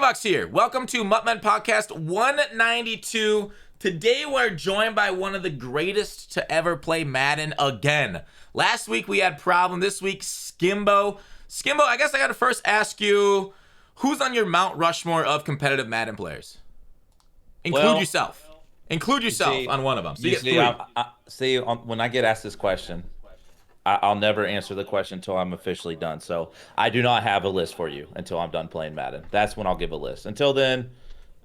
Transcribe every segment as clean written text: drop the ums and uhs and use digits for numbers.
Bucks here. Welcome to Muttman Podcast 192. Today we're joined by one of the greatest to ever play Madden again. Last week we had Problem. This week, Skimbo. Skimbo, I guess I gotta first ask you, who's on your Mount Rushmore of competitive Madden players? Include yourself. Include yourself on one of them. So you get three. When I get asked this question, I'll never answer the question until I'm officially done. So I do not have a list for you until I'm done playing Madden. That's when I'll give a list. Until then,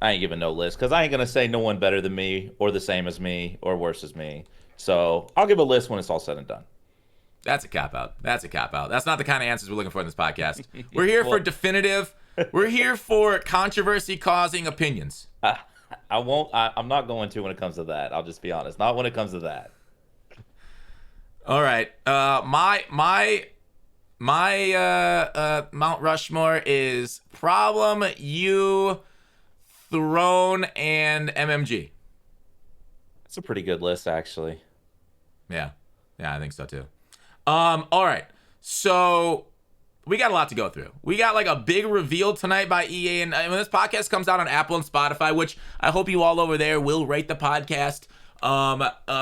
I ain't giving no list because I ain't going to say no one better than me or the same as me or worse as me. So I'll give a list when it's all said and done. That's a cop-out. That's not the kind of answers we're looking for in this podcast. We're here for definitive. We're here for controversy-causing opinions. I'm not going to when it comes to that. I'll just be honest. Not when it comes to that. All right. My Mount Rushmore is Problem, you, Throne, and MMG. That's a pretty good list, actually. Yeah, I think so too. All right. So we got a lot to go through. We got like a big reveal tonight by EA, and when this podcast comes out on Apple and Spotify, which I hope you all over there will rate the podcast.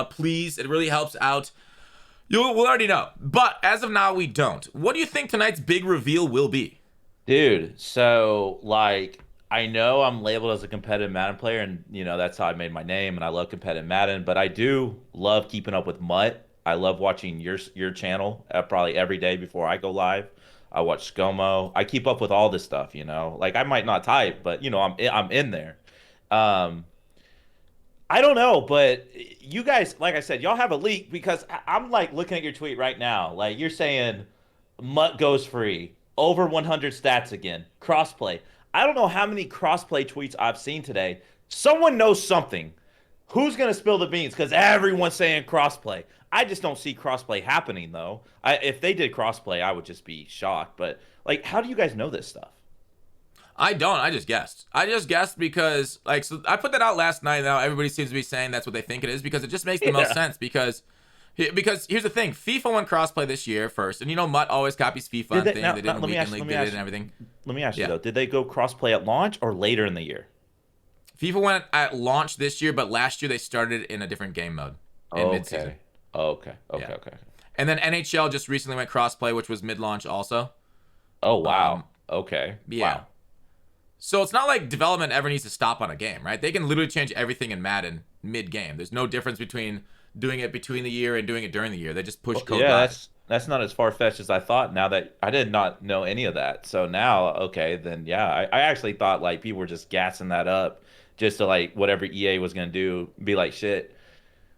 Please, it really helps out. We'll already know. But as of now, we don't. What do you think tonight's big reveal will be? Dude, so, like, I know I'm labeled as a competitive Madden player, and, you know, that's how I made my name, and I love competitive Madden, but I do love keeping up with Mutt. I love watching your channel probably every day before I go live. I watch Skimbo. I keep up with all this stuff, you know? Like, I might not type, but, you know, I'm in there. I don't know, but you guys, like I said, y'all have a leak because I'm like looking at your tweet right now. Like you're saying Mutt goes free, over 100 stats again, crossplay. I don't know how many crossplay tweets I've seen today. Someone knows something. Who's going to spill the beans? Because everyone's saying crossplay. I just don't see crossplay happening, though. If they did crossplay, I would just be shocked. But, like, how do you guys know this stuff? I don't. I just guessed. Because, like, so I put that out last night. Now everybody seems to be saying that's what they think it is because it just makes the most sense. Because here's the thing: FIFA went crossplay this year first, and you know Mutt always copies FIFA thing. They did in Weekend League, did it and everything. Let me ask you though: did they go crossplay at launch or later in the year? FIFA went at launch this year, but last year they started in a different game mode in mid-season. Okay. And then NHL just recently went crossplay, which was mid-launch also. Oh wow. Okay. Yeah. Wow. So it's not like development ever needs to stop on a game, right? They can literally change everything in Madden mid-game. There's no difference between doing it between the year and doing it during the year. They just push code. Yeah, that's not as far-fetched as I thought. Now that I did not know any of that, so now then yeah, I actually thought like people were just gassing that up just to like whatever EA was gonna do, be like shit,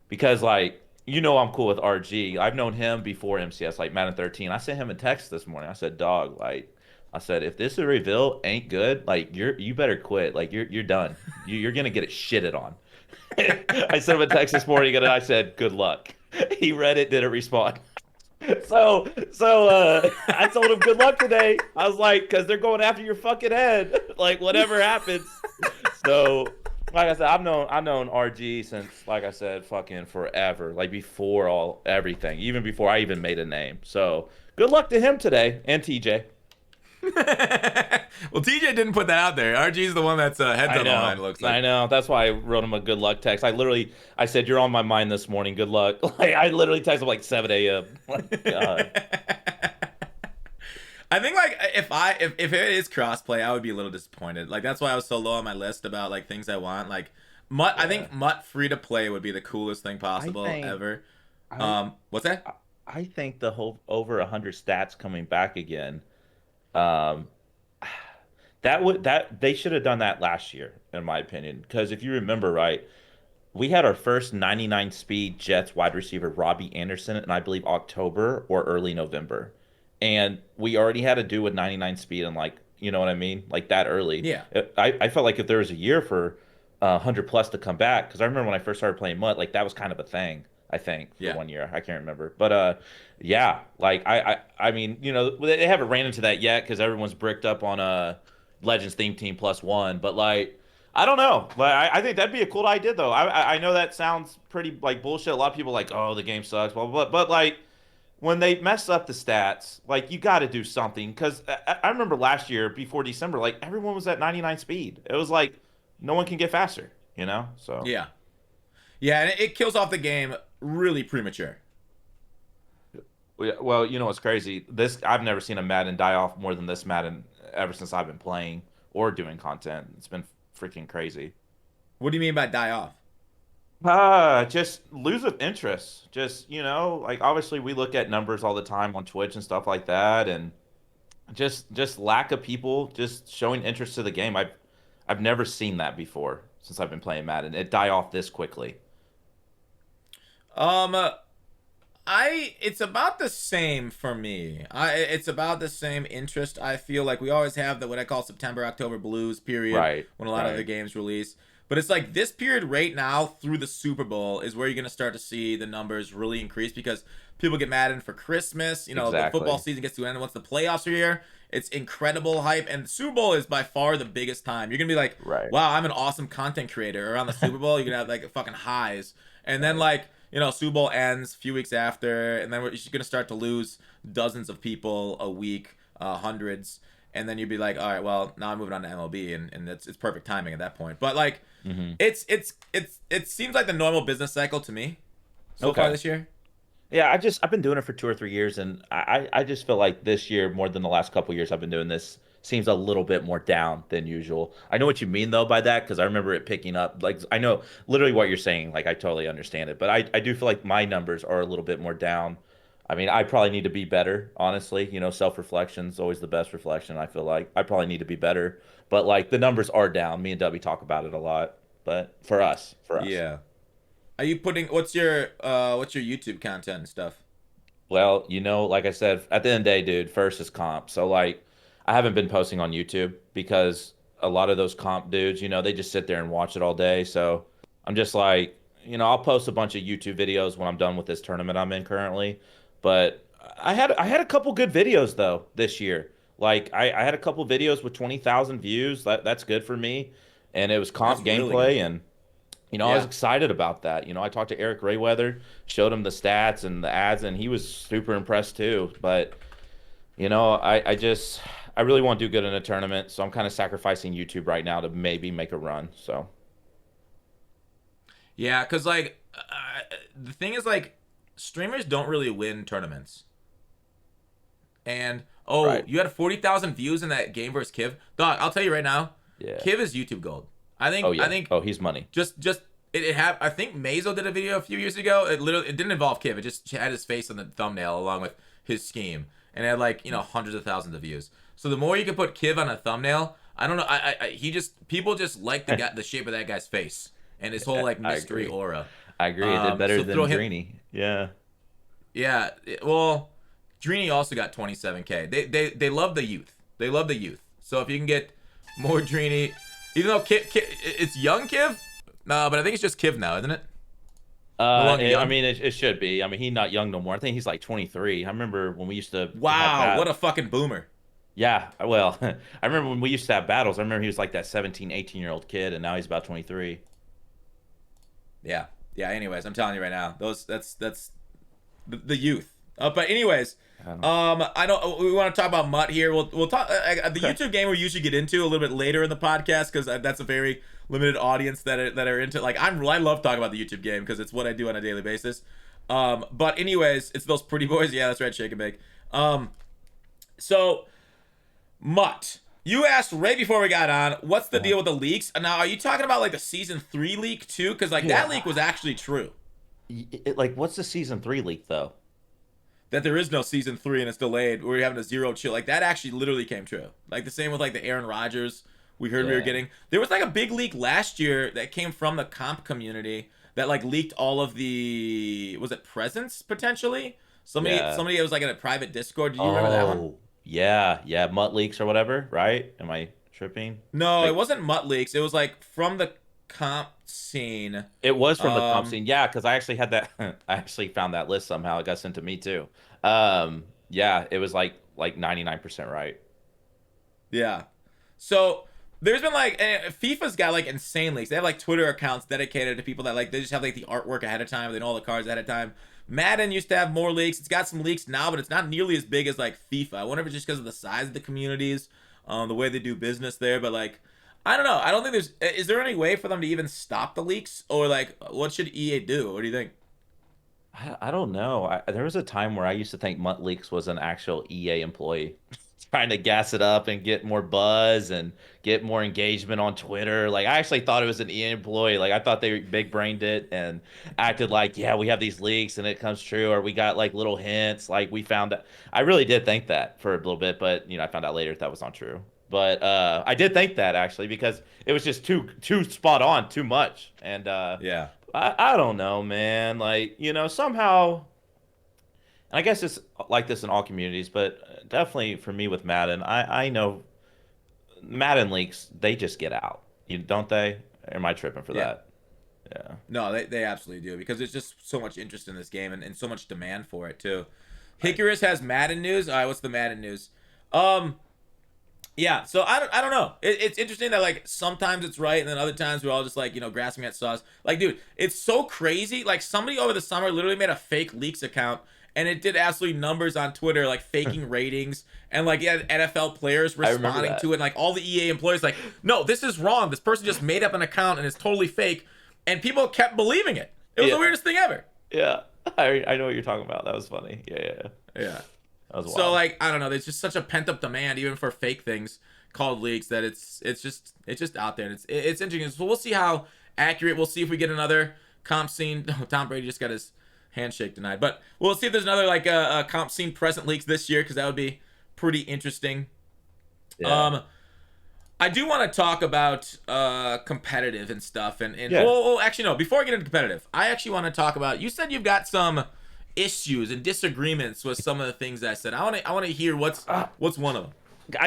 because like you know I'm cool with RG. I've known him before MCS, like Madden 13. I sent him a text this morning. I said, dog, like. I said, if this reveal ain't good, like you better quit. Like you're done. You're gonna get it shitted on. I sent him a text this morning and I said, good luck. He read it, didn't respond. So I told him good luck today. I was like, because they're going after your fucking head. Like whatever happens. So like I said, I've known RG since, like I said, fucking forever. Like before everything, even before I even made a name. So good luck to him today and TJ. Well, TJ didn't put that out there. RG's the one that's heads on the line, it looks like. I know. That's why I wrote him a good luck text. I said, you're on my mind this morning. Good luck. Like I literally texted him like 7 a.m. Like, God. I think like if it is crossplay, I would be a little disappointed. Like that's why I was so low on my list about like things I want. Like Mutt, yeah. I think Mutt free to play would be the coolest thing possible ever. What's that? I think the whole over 100 stats coming back again. That they should have done that last year, in my opinion. Because if you remember right, we had our first 99 speed Jets wide receiver Robbie Anderson in I believe October or early November, and we already had to do with 99 speed and like you know what I mean, like that early. Yeah. I felt like if there was a year for 100 plus to come back, because I remember when I first started playing Mutt, like that was kind of a thing. I think for 1 year, I can't remember, but yeah, like I mean, you know, they haven't ran into that yet because everyone's bricked up on a Legends theme team +1, but like I don't know, like I think that'd be a cool idea though. I know that sounds pretty like bullshit. A lot of people are like, oh, the game sucks, blah blah blah, but like when they mess up the stats, like you got to do something. Because I remember last year before December, like everyone was at 99 speed. It was like no one can get faster, you know? So, Yeah. Yeah, and it kills off the game really premature. well, you know what's crazy? This I've never seen a Madden die off more than this Madden ever since I've been playing or doing content. It's been freaking crazy. What do you mean by die off? Just lose of interest. Just, like obviously we look at numbers all the time on Twitch and stuff like that, and just lack of people just showing interest to the game. I've never seen that before since I've been playing Madden. It die off this quickly. Um, it's about the same for me. It's about the same interest. I feel like we always have the what I call September October blues period Right, when a lot of the right. games release. But it's like this period right now through the Super Bowl is where you're gonna start to see the numbers really increase because people get mad in for Christmas. You know, the football Exactly. season gets to an end once the playoffs are here. It's incredible hype, and the Super Bowl is by far the biggest time. You're gonna be like, Right, "Wow, I'm an awesome content creator." Around the Super Bowl, you're gonna have like fucking highs, and then right. like Super Bowl ends a few weeks after, and then you're going to start to lose dozens of people a week, hundreds, and then you'd be like, all right, well, now I'm moving on to MLB, and it's perfect timing at that point. But like, Hmm. it seems like the normal business cycle to me so far Okay. this year. Yeah, I've been doing it for 2 or 3 years, and I just feel like this year more than the last couple years I've been doing this seems a little bit more down than usual. I know what you mean though by that because I remember it picking up. Like I know literally what you're saying. Like I totally understand it, but I do feel like my numbers are a little bit more down. I mean, I probably need to be better, honestly. Self-reflection is always the best reflection. I feel like I probably need to be better, but like the numbers are down. Me and Debbie talk about it a lot, but for us. Yeah. Are you putting what's your YouTube content and stuff? Well, like I said, at the end of the day, dude, first is comp. So like I haven't been posting on YouTube because a lot of those comp dudes, they just sit there and watch it all day. So I'm just like, I'll post a bunch of YouTube videos when I'm done with this tournament I'm in currently. But I had a couple good videos though this year. Like I had a couple videos with 20,000 views. That's good for me. And it was That's comp really good. gameplay and I was Yeah. excited about that. I talked to Eric Rayweather, showed him the stats and the ads, and he was super impressed too. But, I really want to do good in a tournament, so I'm kind of sacrificing YouTube right now to maybe make a run. So, Yeah, cuz like the thing is like streamers don't really win tournaments. And oh, right. you had 40,000 views in that game versus Kiv. Dog, I'll tell you right now, Yeah. Kiv is YouTube gold. I Oh, think I yeah. think Oh, he's money. just it have I think Mazo did a video a few years ago. It didn't involve Kiv. It just had his face on the thumbnail along with his scheme, and it had like hundreds of thousands of views. So the more you can put Kiv on a thumbnail, I don't know. He just people just like the shape of that guy's face and his whole like I mystery agree. aura. I agree. It did better So throw than him. Greeny. Yeah. Yeah, well, Drini also got 27K. They love the youth. They love the youth. So if you can get more Drini, even though it's young Kiv, no, but I think it's just Kiv now, isn't it? No longer I young. mean, it should be. I mean, he's not young no more. I think he's like 23. I remember when we used to have Wow, what bat. a fucking boomer. Yeah, well, I remember when we used to have battles. I remember he was like that 17, 18-year-old kid, and now he's about 23. Yeah, yeah. Anyways, I'm telling you right now, that's the youth. But anyways, I don't know. I don't. We want to talk about Mutt here. We'll talk the Okay. YouTube game we usually get into a little bit later in the podcast because that's a very limited audience that are into. Like I love talking about the YouTube game because it's what I do on a daily basis. But anyways, it's those pretty boys. Yeah, that's right, shake and bake. So Mutt, you asked right before we got on, what's the Uh-huh. deal with the leaks? Now, are you talking about like the season 3 leak too? Because like that Yeah. leak was actually true. Like, what's the season 3 leak though? That there is no season 3 and it's delayed. We're having a zero chill. Like that actually literally came true. Like the same with like the Aaron Rodgers we heard we were Yeah. getting. There was like a big leak last year that came from the comp community that like leaked all of the was it presents potentially? Yeah. Somebody it was like in a private Discord. Do you remember that one? Oh, yeah. Yeah. Mutt leaks or whatever, right? Am I tripping? No, it Like, wasn't Mutt leaks. It was like from the comp scene. it was from the comp Um, scene. Yeah, because I actually had that. I actually found that list somehow. It got sent to me too. Yeah, it was like 99% right. Yeah. So there's been like FIFA's got like insane leaks. They have like Twitter accounts dedicated to people that like they just have like the artwork ahead of time. They know all the cards ahead of time. Madden used to have more leaks. It's got some leaks now, but it's not nearly as big as like FIFA. I wonder if it's just because of the size of the communities, the way they do business there. But like, I don't know. I don't think there's. Is there any way for them to even stop the leaks, or like, what should EA do? What do you think? I don't know. There was a time where I used to think Mutt Leaks was an actual EA employee trying to gas it up and get more buzz and get more engagement on Twitter. Like, I actually thought it was an EA employee. Like, I thought they big brained it and acted like, yeah, we have these leaks and it comes true, or we got like little hints. Like, we found that. I really did think that for a little bit, but I found out later that was not true. But I did think that actually because it was just too spot on, too much. And Yeah. I don't know, man. Like, somehow, and I guess it's like this in all communities, but definitely for me with Madden, I know Madden leaks, they just get out. Don't they? Or am I tripping for Yeah. that? Yeah. No, they absolutely do because there's just so much interest in this game and so much demand for it too. Right. Hickorus has Madden news. All right, what's the Madden news? Um, Yeah, so I don't know. It's interesting that like sometimes it's right, and then other times we're all just like grasping at straws. Like, dude, it's so crazy. Like somebody over the summer literally made a fake leaks account, and it did absolutely numbers on Twitter, like faking ratings, and like yeah, NFL players I remember responding that. to it, and like all the EA employees like, no, this is wrong. This person just made up an account and it's totally fake, and people kept believing it. It was the Yeah. weirdest thing ever. Yeah. I know what you're talking about. That was funny. Yeah, yeah. Yeah. That was So wild. like I don't know, there's just such a pent up demand even for fake things called leaks that it's just out there and it's interesting. So we'll see how accurate. We'll see if we get another comp scene. Oh, Tom Brady just got his handshake denied, but we'll see if there's another like a comp scene present leaks this year because that would be pretty interesting. Yeah. Um, I do want to talk about competitive and stuff and Yeah. actually no, before I get into competitive, I actually want to talk about you said you've got some issues and disagreements with some of the things I said. I want to hear what's one of them.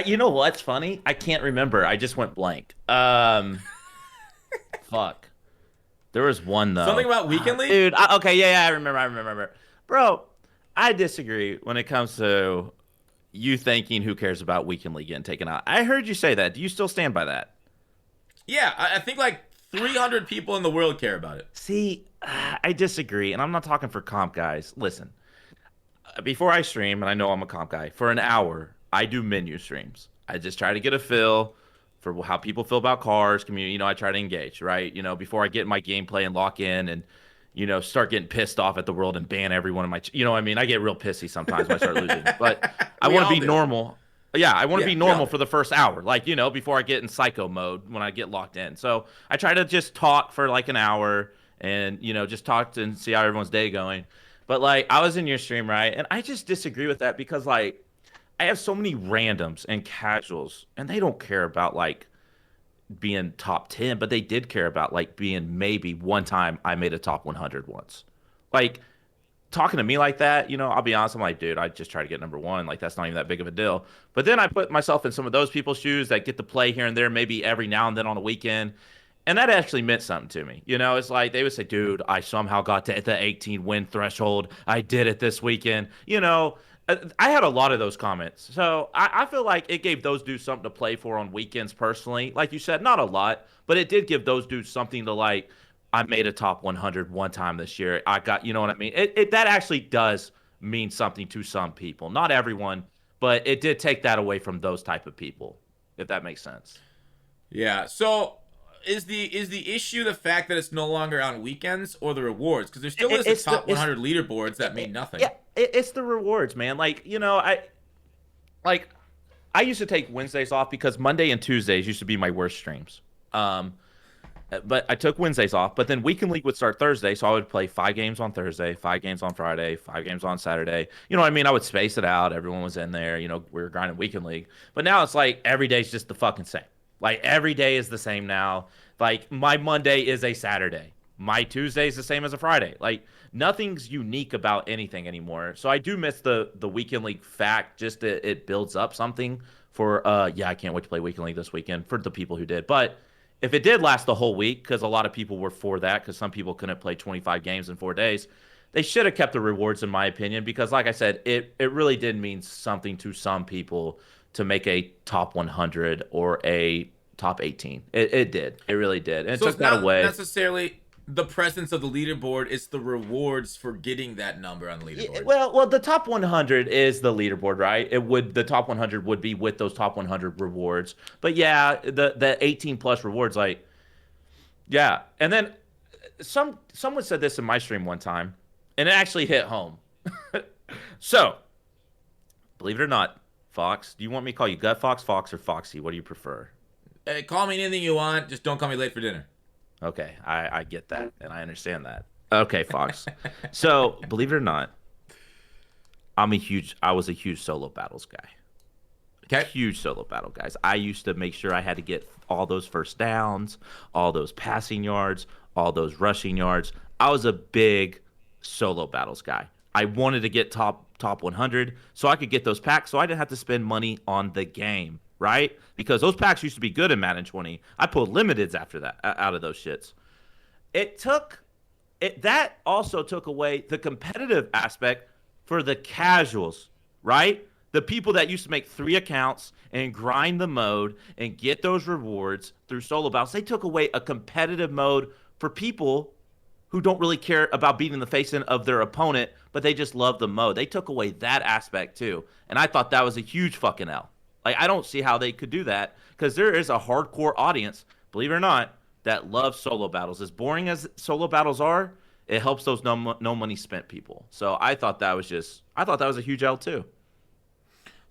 You know what's funny? I can't remember. I just went blank. Fuck. There was one Something though. about weekend league? Dude, okay, yeah, I remember. Bro, I disagree when it comes to you thinking who cares about weekend league getting taken out. I heard you say that. Do you still stand by that? Yeah, I think like 300 people in the world care about it. See, I disagree, and I'm not talking for comp guys. Listen, before I stream, and I know I'm a comp guy, for an hour, I do menu streams. I just try to get a feel for how people feel about cars, community. I try to engage, right? Before I get my gameplay and lock in and, start getting pissed off at the world and ban everyone in my, what I mean? I get real pissy sometimes when I start losing, but I We want all to be do. normal. Yeah, I want to Yeah, be we all normal do. for the first hour, like, before I get in psycho mode when I get locked in. So I try to just talk for like an hour and, just talk and see how everyone's day going. But like, I was in your stream, right? And I just disagree with that because like, I have so many randoms and casuals, and they don't care about like being top 10, but they did care about like being maybe one time I made a top 100 once. Like talking to me like that, I'll be honest, I'm like, dude, I just try to get number one. Like that's not even that big of a deal. But then I put myself in some of those people's shoes that get to play here and there, maybe every now and then on a weekend. And that actually meant something to me. It's like they would say, dude, I somehow got to the 18 win threshold. I did it this weekend. I had a lot of those comments. So I feel like it gave those dudes something to play for on weekends personally. Like you said, not a lot, but it did give those dudes something to like, I made a top 100 one time this year. I got, you know what I mean? That actually does mean something to some people. Not everyone, but it did take that away from those type of people, if that makes sense. Yeah. So is the issue the fact that it's no longer on weekends or the rewards? Because there still is a It's the top 100 leaderboards that mean nothing. yeah, it's the rewards, man. Like, like I used to take Wednesdays off because Monday and Tuesdays used to be my worst streams. Um, but I took Wednesdays off. But then Weekend League would start Thursday, so I would play 5 games on Thursday, 5 games on Friday, 5 games on Saturday. You know what I mean? I would space it out. Everyone was in there. We were grinding Weekend League. But now it's like every day's just the fucking same. Like every day is the same now. Like my Monday is a Saturday. My Tuesday is the same as a Friday. Like nothing's unique about anything anymore. So I do miss the Weekend League fact. Just it builds up something for yeah, I can't wait to play Weekend League this weekend for the people who did. But if it did last the whole week, because a lot of people were for that, because some people couldn't play 25 games in 4 days, they should have kept the rewards, in my opinion, because like I said, it really did mean something to some people to make a top 100 or a top 18. It did. It really did. And it So took it's that not away. necessarily the presence of the leaderboard. It's the rewards for getting that number on the leaderboard. Well, the top 100 is the leaderboard, right? The top 100 would be with those top 100 rewards. But yeah, the 18 plus rewards, like yeah. And then someone said this in my stream one time, and it actually hit home. So, believe it or not, Fox, do you want me to call you Gut Fox, Fox, or Foxy? What do you prefer? Call me anything you want. Just don't call me late for dinner. Okay, I get that, and I understand that. Okay, Fox. So, believe it or not, I was a huge solo battles guy. Okay. Huge solo battle guys. I used to make sure I had to get all those first downs, all those passing yards, all those rushing yards. I was a big solo battles guy. I wanted to get top 100 so I could get those packs so I didn't have to spend money on the game, right? Because those packs used to be good in Madden 20. I pulled limiteds after that out of those shits. That also took away the competitive aspect for the casuals, right? The people that used to make 3 accounts and grind the mode and get those rewards through solo battles, they took away a competitive mode for people who don't really care about beating the face in of their opponent, but they just love the mode. They took away that aspect too. And I thought that was a huge fucking L. Like, I don't see how they could do that because there is a hardcore audience, believe it or not, that loves solo battles. As boring as solo battles are, it helps those no money spent people. So I thought that was a huge L too.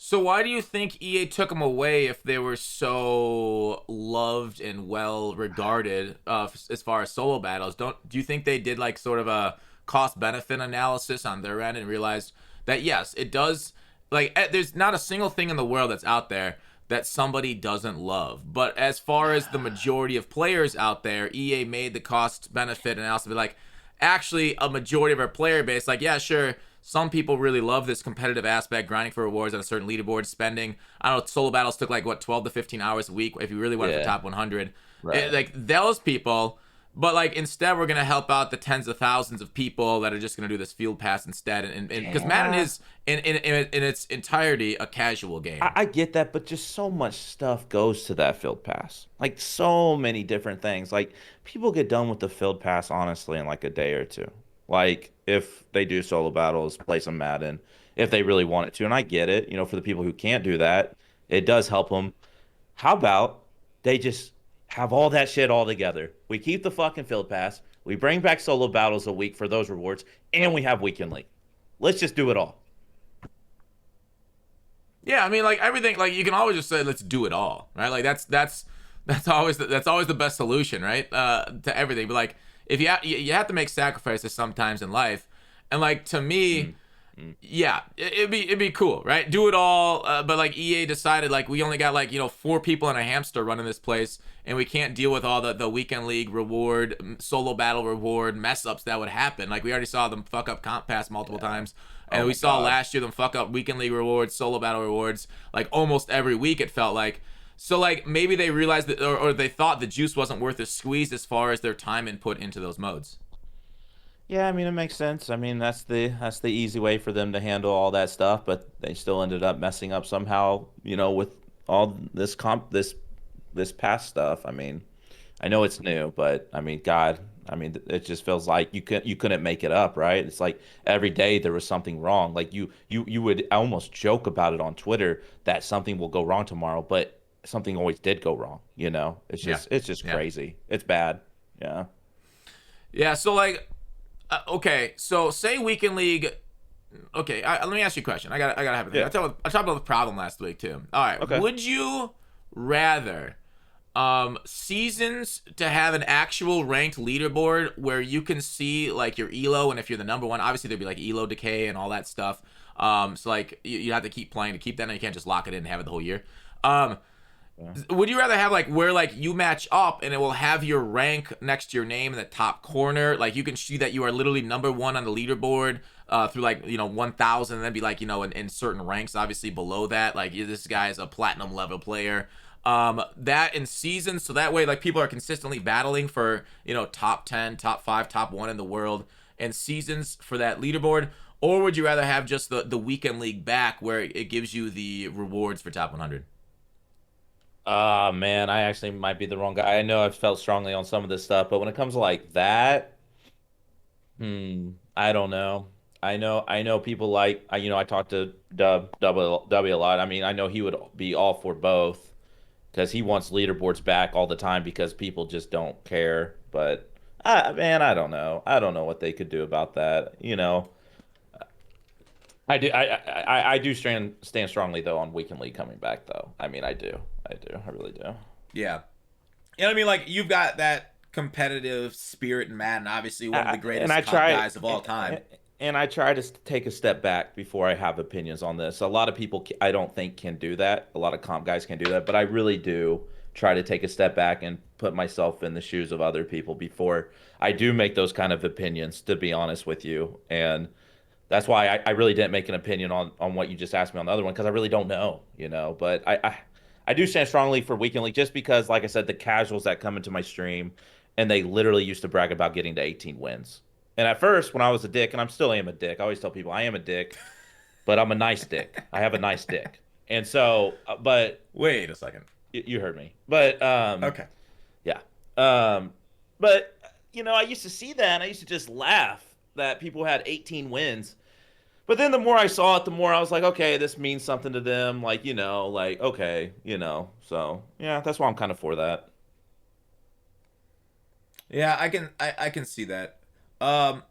So why do you think EA took them away if they were so loved and well regarded as far as solo battles? Do you think they did like sort of a cost benefit analysis on their end and realized that yes, it does, like there's not a single thing in the world that's out there that somebody doesn't love. But as far as the majority of players out there, EA made the cost benefit analysis be like, actually a majority of our player base, like, yeah, sure, some people really love this competitive aspect, grinding for rewards on a certain leaderboard, spending, I don't know, solo battles took like, 12 to 15 hours a week if you really went for top 100. Right. Like, those people, but like, instead we're going to help out the tens of thousands of people that are just going to do this field pass instead. And because Madden is, in its entirety, a casual game. I get that, but just so much stuff goes to that field pass. Like, so many different things. Like, people get done with the field pass, honestly, in like a day or two. Like, if they do solo battles, play some Madden, if they really want it to. And I get it, for the people who can't do that, it does help them. How about they just have all that shit all together? We keep the fucking field pass, we bring back solo battles a week for those rewards, and we have weekend league. Let's just do it all. Yeah, I mean, like, everything, like, you can always just say, let's do it all, right? Like, that's always the best solution, right? To everything. But like, if you have to make sacrifices sometimes in life, and like, to me, yeah, it'd be cool, right? Do it all, but like, EA decided, like, we only got like 4 people in a hamster running this place, and we can't deal with all the weekend league reward, solo battle reward mess ups that would happen. Like, we already saw them fuck up comp pass multiple times. And we saw last year them fuck up weekend league rewards, solo battle rewards, like almost every week, it felt like. So like, maybe they realized that, or they thought the juice wasn't worth the squeeze as far as their time input into those modes. Yeah, I mean, it makes sense. I mean, that's the easy way for them to handle all that stuff, but they still ended up messing up somehow, with all this past stuff. I mean, I know it's new, but I mean, God, I mean, it just feels like you couldn't make it up, right? It's like every day there was something wrong. Like you would almost joke about it on Twitter that something will go wrong tomorrow, but something always did go wrong. It's just crazy. It's bad. Yeah. Yeah. So like, okay. So say weekend league. Okay. Let me ask you a question. I got to have it. Yeah. I talked about the problem last week too. All right. Okay. Would you rather seasons to have an actual ranked leaderboard where you can see like your elo, and if you're the number one, obviously there'd be like elo decay and all that stuff. So like you have to keep playing to keep that, and you can't just lock it in and have it the whole year. Would you rather have like where like you match up and it will have your rank next to your name in the top corner, like you can see that you are literally number one on the leaderboard through like 1,000, and then be like in certain ranks obviously below that, like this guy is a platinum level player, that in seasons, so that way like people are consistently battling for top 10, top 5, top 1 in the world, and seasons for that leaderboard? Or would you rather have just the weekend league back where it gives you the rewards for top 100? Man, I actually might be the wrong guy. I know I've felt strongly on some of this stuff, but when it comes to like that, I don't know. I know people like I talked to W a lot. I mean, I know he would be all for both because he wants leaderboards back all the time because people just don't care. But man, I don't know. I don't know what they could do about that. I do stand strongly though on Weekend League coming back though. I mean, I really do. Yeah. You know what I mean? Like, you've got that competitive spirit in Madden, obviously one of the And greatest I comp try guys of all time. and I try to take a step back before I have opinions on this. A lot of people I don't think can do that. A lot of comp guys can do that, but I really do try to take a step back and put myself in the shoes of other people before I do make those kind of opinions, to be honest with you. And that's why I really didn't make an opinion on what you just asked me on the other one because I really don't know. But I do stand strongly for Weekend League just because, like I said, the casuals that come into my stream and they literally used to brag about getting to 18 wins. And at first, when I was a dick, and I'm still am a dick, I always tell people I am a dick, but I'm a nice dick. I have a nice dick. And so, but Wait a second. you heard me. But Okay. yeah. Um, but I used to see that and I used to just laugh that people had 18 wins. But then the more I saw it, the more I was like, okay, this means something to them. Like, like, okay. So yeah, that's why I'm kind of for that. Yeah, I can see that. Um,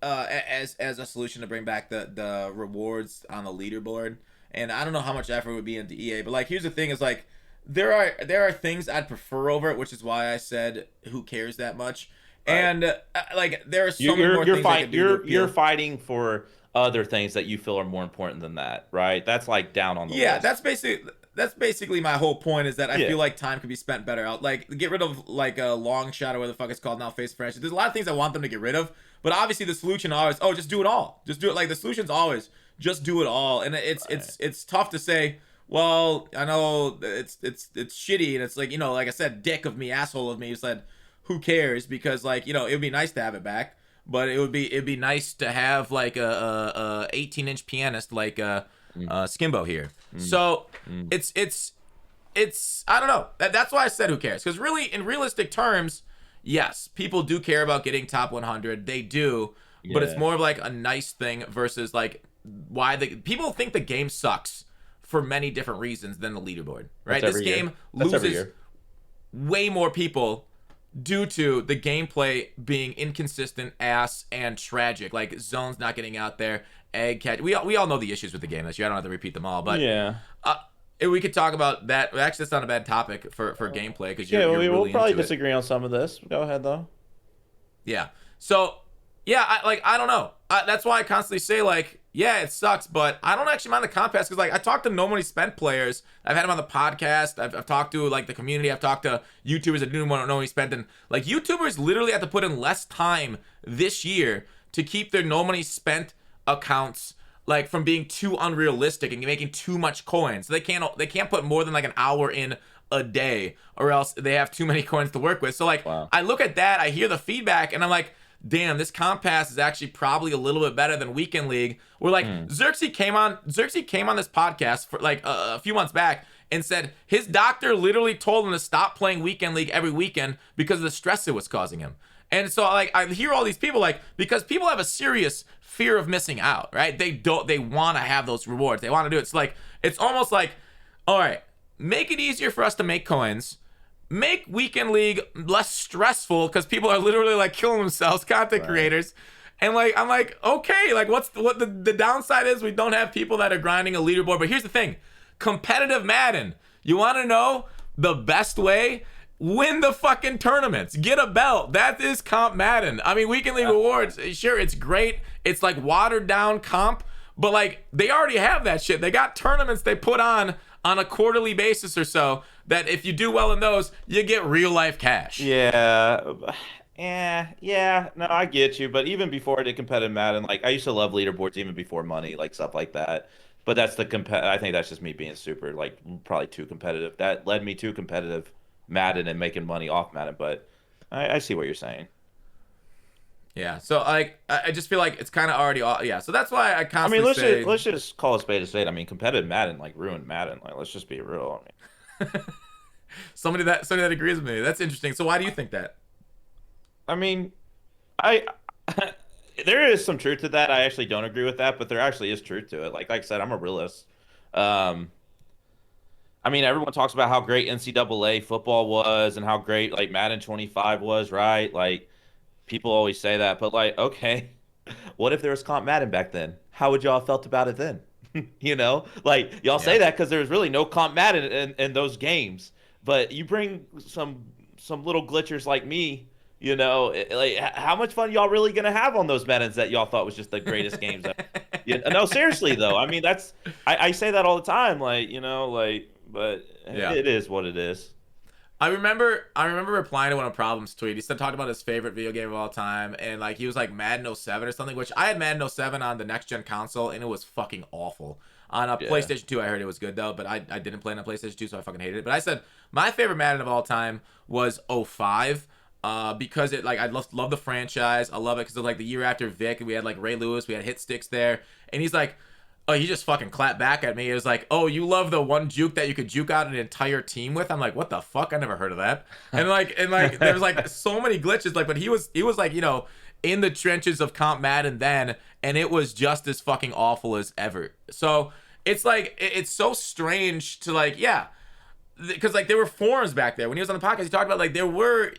as a solution to bring back the rewards on the leaderboard. And I don't know how much effort would be into EA, but like, here's the thing: is like, there are things I'd prefer over it, which is why I said who cares that much. Right. And like, there are You, so many more you're things I could fight do to you're appeal. fighting for other things that you feel are more important than that, right? That's like down on the Yeah, list. that's basically my whole point, is that I Yeah. feel like time could be spent better out. Like, get rid of like a long shot, or what the fuck it's called now, face friendship. There's a lot of things I want them to get rid of, but obviously the solution always, oh, just do it all. Just do it. Like, the solution's always just do it all. And it's Right. it's it's tough to say. Well, I know it's shitty, and it's like, like I said, dick of me, asshole of me, who said who cares, because like, it would be nice to have it back, but it'd be nice to have like a 18-inch pianist like Mm, Skimbo here. mm, So mm. it's I don't know. That's why I said who cares, because really, in realistic terms, yes, people do care about getting top 100. They do, but it's Yeah. more of like a nice thing versus like why the people think the game sucks for many different reasons than the leaderboard. That's Right? This every year. game That's every loses year. way more people due to the gameplay being inconsistent, ass, and tragic. Like, zones not getting out there, egg catch. We all know the issues with the game this year. I don't have to repeat them all, but Yeah. uh, we could talk about that. Actually, that's not a bad topic for gameplay, because Yeah, you're we'll really probably into it. disagree on some of this. Go ahead though. Yeah. So, yeah, I don't know. That's why I constantly say, like, yeah, it sucks, but I don't actually mind the comp pass, because like, I talked to No Money Spent players. I've had them on the podcast. I've talked to like the community. I've talked to YouTubers that do No Money Spent, and like, YouTubers literally have to put in less time this year to keep their No Money Spent accounts like from being too unrealistic and making too much coins. So they can't put more than like an hour in a day, or else they have too many coins to work with. So like, Wow. I look at that, I hear the feedback, and I'm like, damn, this comp pass is actually probably a little bit better than Weekend League. Where like, Hmm. Xerxes came on this podcast for like a few months back and said his doctor literally told him to stop playing Weekend League every weekend because of the stress it was causing him. And so like, I hear all these people, like, because people have a serious fear of missing out, right? They want to have those rewards. They want to do it. It's like, it's almost like, all right, make it easier for us to make coins, make Weekend League less stressful, because people are literally like killing themselves, content Right. creators. And like, I'm like, okay, like, what the downside is, we don't have people that are grinding a leaderboard. But here's the thing: competitive Madden. You want to know the best way? Win the fucking tournaments. Get a belt. That is comp Madden. I mean, Weekend League awards, sure, it's great. It's like watered down comp, but like, they already have that shit. They got tournaments they put on a quarterly basis or so, that if you do well in those, you get real life cash. Yeah. Yeah. No, I get you. But even before I did competitive Madden, like I used to love leaderboards even before money, like stuff like that. But that's I think that's just me being super, like probably too competitive. That led me to competitive Madden and making money off Madden. But I see what you're saying. Yeah. So like, I just feel like it's kind of already all. Yeah. So that's why I I mean, constantly say, let's just call a spade a spade. I mean, competitive Madden like ruined Madden. Like, let's just be real. Somebody that agrees with me. That's interesting. So why do you think that? I mean, I there is some truth to that. I actually don't agree with that, but there actually is truth to it. Like I said, I'm a realist. Um, I mean, everyone talks about how great NCAA football was and how great like Madden 25 was, right? Like people always say that, but like, okay, what if there was Comp Madden back then? How would y'all have felt about it then? Like y'all say Yeah. that because there's really no Comp Madden in those games, but you bring some little glitchers like me, like how much fun y'all really gonna have on those Maddens that y'all thought was just the greatest games ever? Yeah, no, seriously though. I mean, I say that all the time, like but Yeah. it is what it is. I remember replying to one of Problem's tweet. He said talked about his favorite video game of all time, and like he was like Madden '07 or something, which I had Madden '07 on the next gen console, and it was fucking awful. On a Yeah, PlayStation 2, I heard it was good though, but I didn't play it on PlayStation 2, so I fucking hated it. But I said my favorite Madden of all time was '05. Because it like I love the franchise. I love it because of like the year after Vic, and we had like Ray Lewis, we had hit sticks there, and he's like, oh, he just fucking clapped back at me. It was like, oh, you love the one juke that you could juke out an entire team with. I'm like, what the fuck? I never heard of that. And like there was like so many glitches. Like, but he was like, in the trenches of Comp Madden then, and it was just as fucking awful as ever. So it's like it's so strange to like, yeah, because like there were forums back there when he was on the podcast. He talked about like there were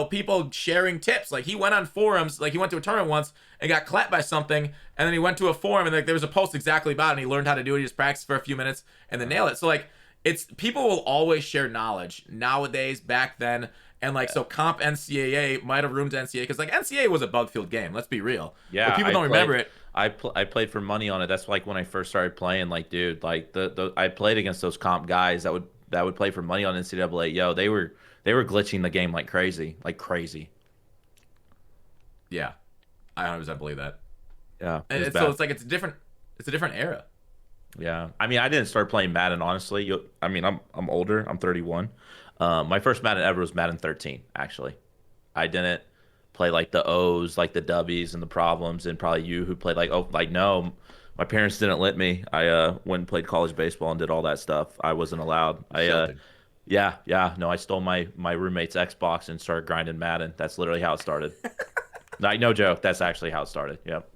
people sharing tips. Like he went on forums, like he went to a tournament once and got clapped by something, and then he went to a forum and like there was a post exactly about it, and he learned how to do it. He just practiced for a few minutes and then nail it. So like it's people will always share knowledge nowadays. Back then. And like so, comp NCAA might have ruined NCAA because like NCAA was a bug-filled game. Let's be real. But yeah. people don't remember it. I played for money on it. That's like when I first started playing. Like, dude, like the I played against those comp guys that would play for money on NCAA. Yo, they were glitching the game like crazy, like crazy. Yeah, I 100% believe that. Yeah, it And was so bad. it's a different era. Yeah, I mean, I didn't start playing Madden honestly. I mean, I'm older. I'm 31. My first Madden ever was Madden 13. Actually, I didn't play like the O's, like the W's and the problems, and probably you who played like no, my parents didn't let me. I went and played college baseball and did all that stuff. I wasn't allowed. Sheltered. Yeah, no, I stole my roommate's Xbox and started grinding Madden. That's literally how it started. Like no joke, that's actually how it started. Yep.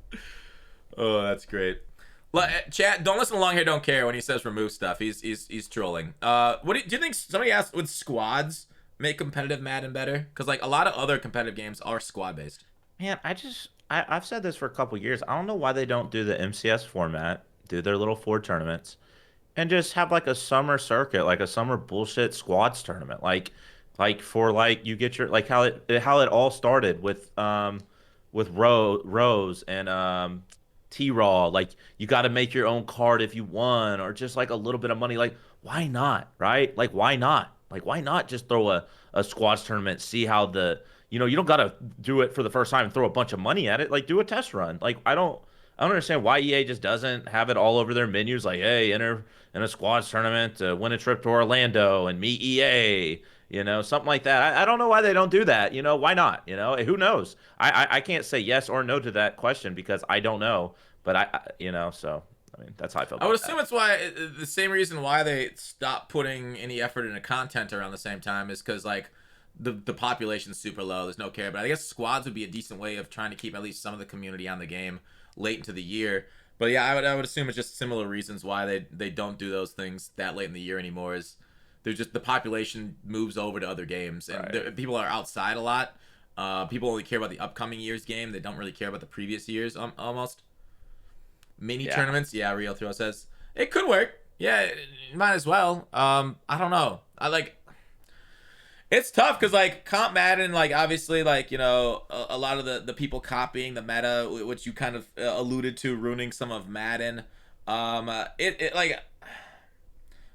Oh, that's great. Chat, don't listen along here. Don't care when he says remove stuff. He's trolling. What do you think? Somebody asked, would squads make competitive Madden better? Because like a lot of other competitive games are squad based. Man, I've said this for a couple years. I don't know why they don't do the MCS format, do their little four tournaments, and just have like a summer circuit, like a summer bullshit squads tournament, like for like you get your like how it all started with Rose and T-Raw. Like you got to make your own card if you won, or just like a little bit of money. Like why not, right? Like why not? Like why not just throw a squads tournament, see how you don't got to do it for the first time and throw a bunch of money at it. Like do a test run. Like I don't understand why EA just doesn't have it all over their menus. Like, hey, enter in a squads tournament to win a trip to Orlando and meet EA. Something like that. I don't know why they don't do that. Why not? Who knows? I can't say yes or no to that question because I don't know. But so I mean, that's how I feel I would about assume that. it's why the same reason why they stopped putting any effort into content around the same time is because like the population's super low. There's no care. But I guess squads would be a decent way of trying to keep at least some of the community on the game late into the year. But yeah, I would assume it's just similar reasons why they don't do those things that late in the year anymore. Is there's just the population moves over to other games and Right. people are outside a lot. People only care about the upcoming year's game. They don't really care about the previous year's almost. Mini Yeah. tournaments, yeah. Real Throw says it could work. Yeah, it might as well. I don't know. I like. It's tough because like comp Madden, like obviously like a lot of the people copying the meta, which you kind of alluded to, ruining some of Madden. It like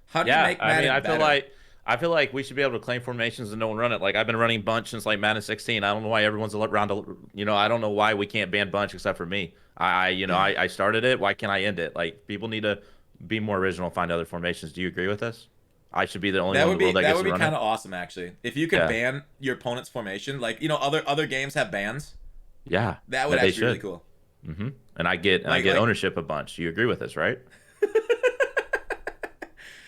how do you Yeah, make I mean, Madden better? I feel like we should be able to claim formations and no one run it. Like I've been running bunch since like Madden 16. I don't know why everyone's around I don't know why we can't ban bunch except for me. I started it. Why can't I end it? Like people need to be more original, find other formations. Do you agree with this? I should be the only one in the world that That gets would to be run kind it. of awesome actually. If you could Yeah, ban your opponent's formation, like other games have bans. yeah, That would that they actually be really should. cool. hmm And I get Like ownership a bunch. You agree with this, right?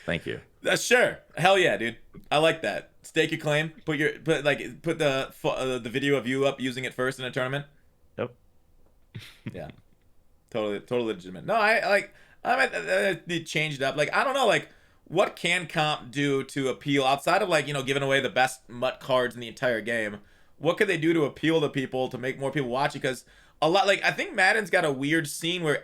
Thank you. That's sure. Hell yeah, dude. I like that. Stake your claim. Put the video of you up using it first in a tournament. Yep. Yeah, totally legitimate. No, I like. They changed up. Like I don't know. Like what can comp do to appeal outside of like giving away the best MUT cards in the entire game? What could they do to appeal to people to make more people watch it? Because a lot like I think Madden's got a weird scene where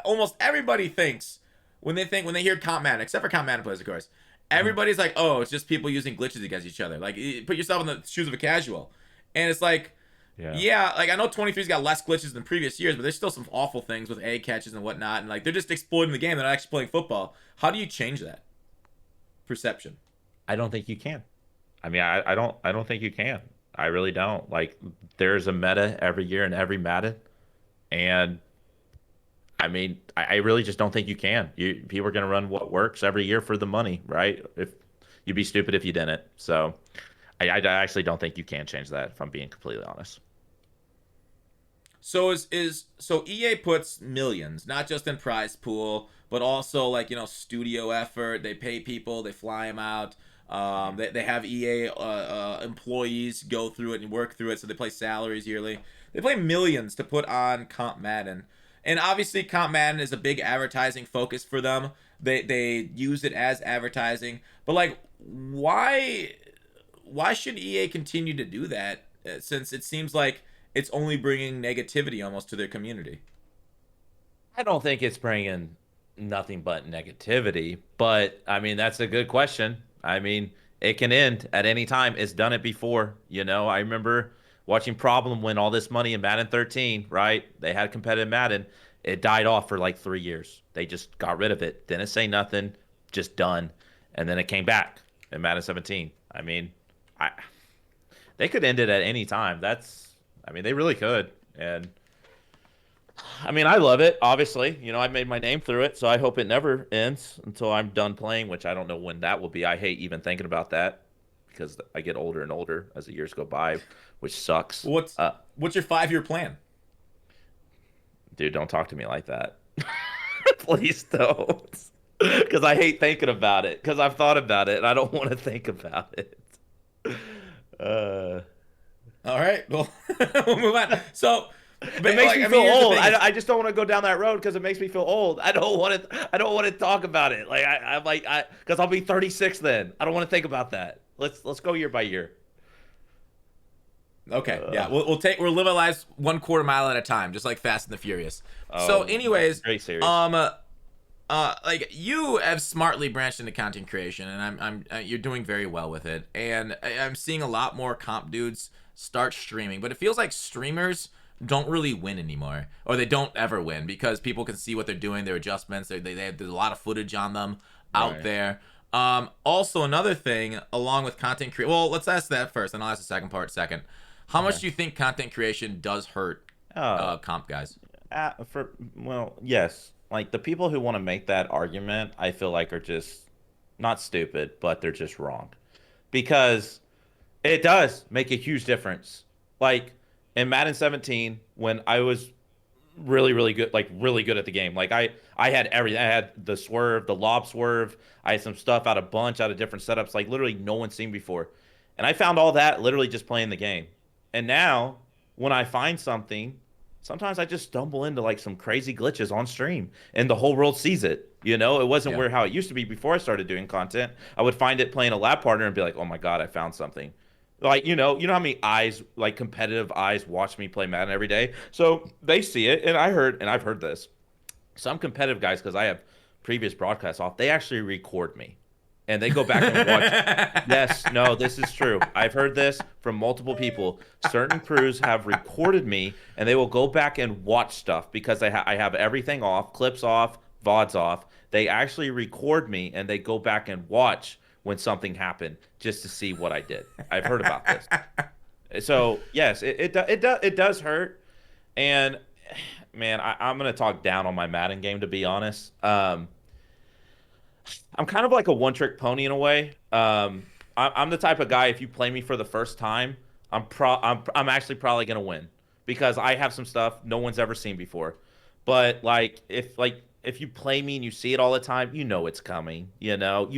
almost everybody thinks when they hear comp Madden, except for comp Madden players, of course. Everybody's like, oh, it's just people using glitches against each other. Like, put yourself in the shoes of a casual, and it's like, Yeah. yeah, like I know 23's got less glitches than previous years, but there's still some awful things with egg catches and whatnot, and like they're just exploiting the game. They're not actually playing football. How do you change that perception? I don't think you can. I mean, I don't think you can. I really don't. Like, there's a meta every year in every Madden, and I mean, I really just don't think you can. People are going to run what works every year for the money, right? If you'd be stupid if you didn't. So, I actually don't think you can change that. If I'm being completely honest. So so EA puts millions, not just in prize pool, but also like studio effort. They pay people, they fly them out. They have EA employees go through it and work through it, so they pay salaries yearly. They pay millions to put on Comp Madden, and obviously Comp Madden is a big advertising focus for them. They use it as advertising, but like why should EA continue to do that? Since it seems like it's only bringing negativity almost to their community. I don't think it's bringing nothing but negativity, but I mean, that's a good question. I mean, it can end at any time. It's done it before. I remember watching Problem win all this money in Madden 13, right? They had competitive Madden. It died off for like 3 years. They just got rid of it. Didn't say nothing, just done. And then it came back in Madden 17. I mean, I they could end it at any time. I mean, they really could. And I mean, I love it, obviously. I made my name through it, so I hope it never ends until I'm done playing, which I don't know when that will be. I hate even thinking about that because I get older and older as the years go by, which sucks. What's your 5-year plan? Dude, don't talk to me like that. Please don't. Because I hate thinking about it, because I've thought about it, and I don't want to think about it. Uh, All right, well, we'll move on. So, it but, makes like, me I feel mean, here's the old. thing is- I just don't want to go down that road because it makes me feel old. I don't want to. I don't want to talk about it. Like I'm like because I'll be 36 then. I don't want to think about that. Let's go year by year. Okay, yeah, we'll live our lives 1/4 mile at a time, just like Fast and the Furious. So, Oh, anyways, great series. like you have smartly branched into content creation, and you're doing very well with it, and I'm seeing a lot more comp dudes start streaming, but it feels like streamers don't really win anymore, or they don't ever win because people can see what they're doing, their adjustments. There's a lot of footage on them out Right. there. Also another thing, along with content creation. Well, let's ask that first, and I'll ask the second part second. How much Okay. do you think content creation does hurt Oh, comp guys? yes. Like the people who want to make that argument, I feel like are just not stupid, but they're just wrong. Because it does make a huge difference. Like in Madden 17, when I was really, really good, like really good at the game. Like I had everything. I had the swerve, the lob swerve. I had some stuff out of different setups, like literally no one's seen before. And I found all that literally just playing the game. And now when I find something, sometimes I just stumble into like some crazy glitches on stream and the whole world sees it. It wasn't Yeah. where how it used to be before I started doing content. I would find it playing a lab partner and be like, "Oh my God, I found something." Like, you know how many eyes, like competitive eyes watch me play Madden every day. So they see it and I've heard this. Some competitive guys, because I have previous broadcasts off, they actually record me and they go back and watch. Yes, no, this is true. I've heard this from multiple people. Certain crews have recorded me, and they will go back and watch stuff because I have everything off, clips off, VODs off. They actually record me, and they go back and watch when something happened just to see what I did. I've heard about this. So yes, it does hurt, and man, I'm gonna talk down on my Madden game to be honest. I'm kind of like a one-trick pony in a way. I'm the type of guy. If you play me for the first time, I'm actually probably gonna win because I have some stuff no one's ever seen before. But like if like if you play me and you see it all the time, you know it's coming. You know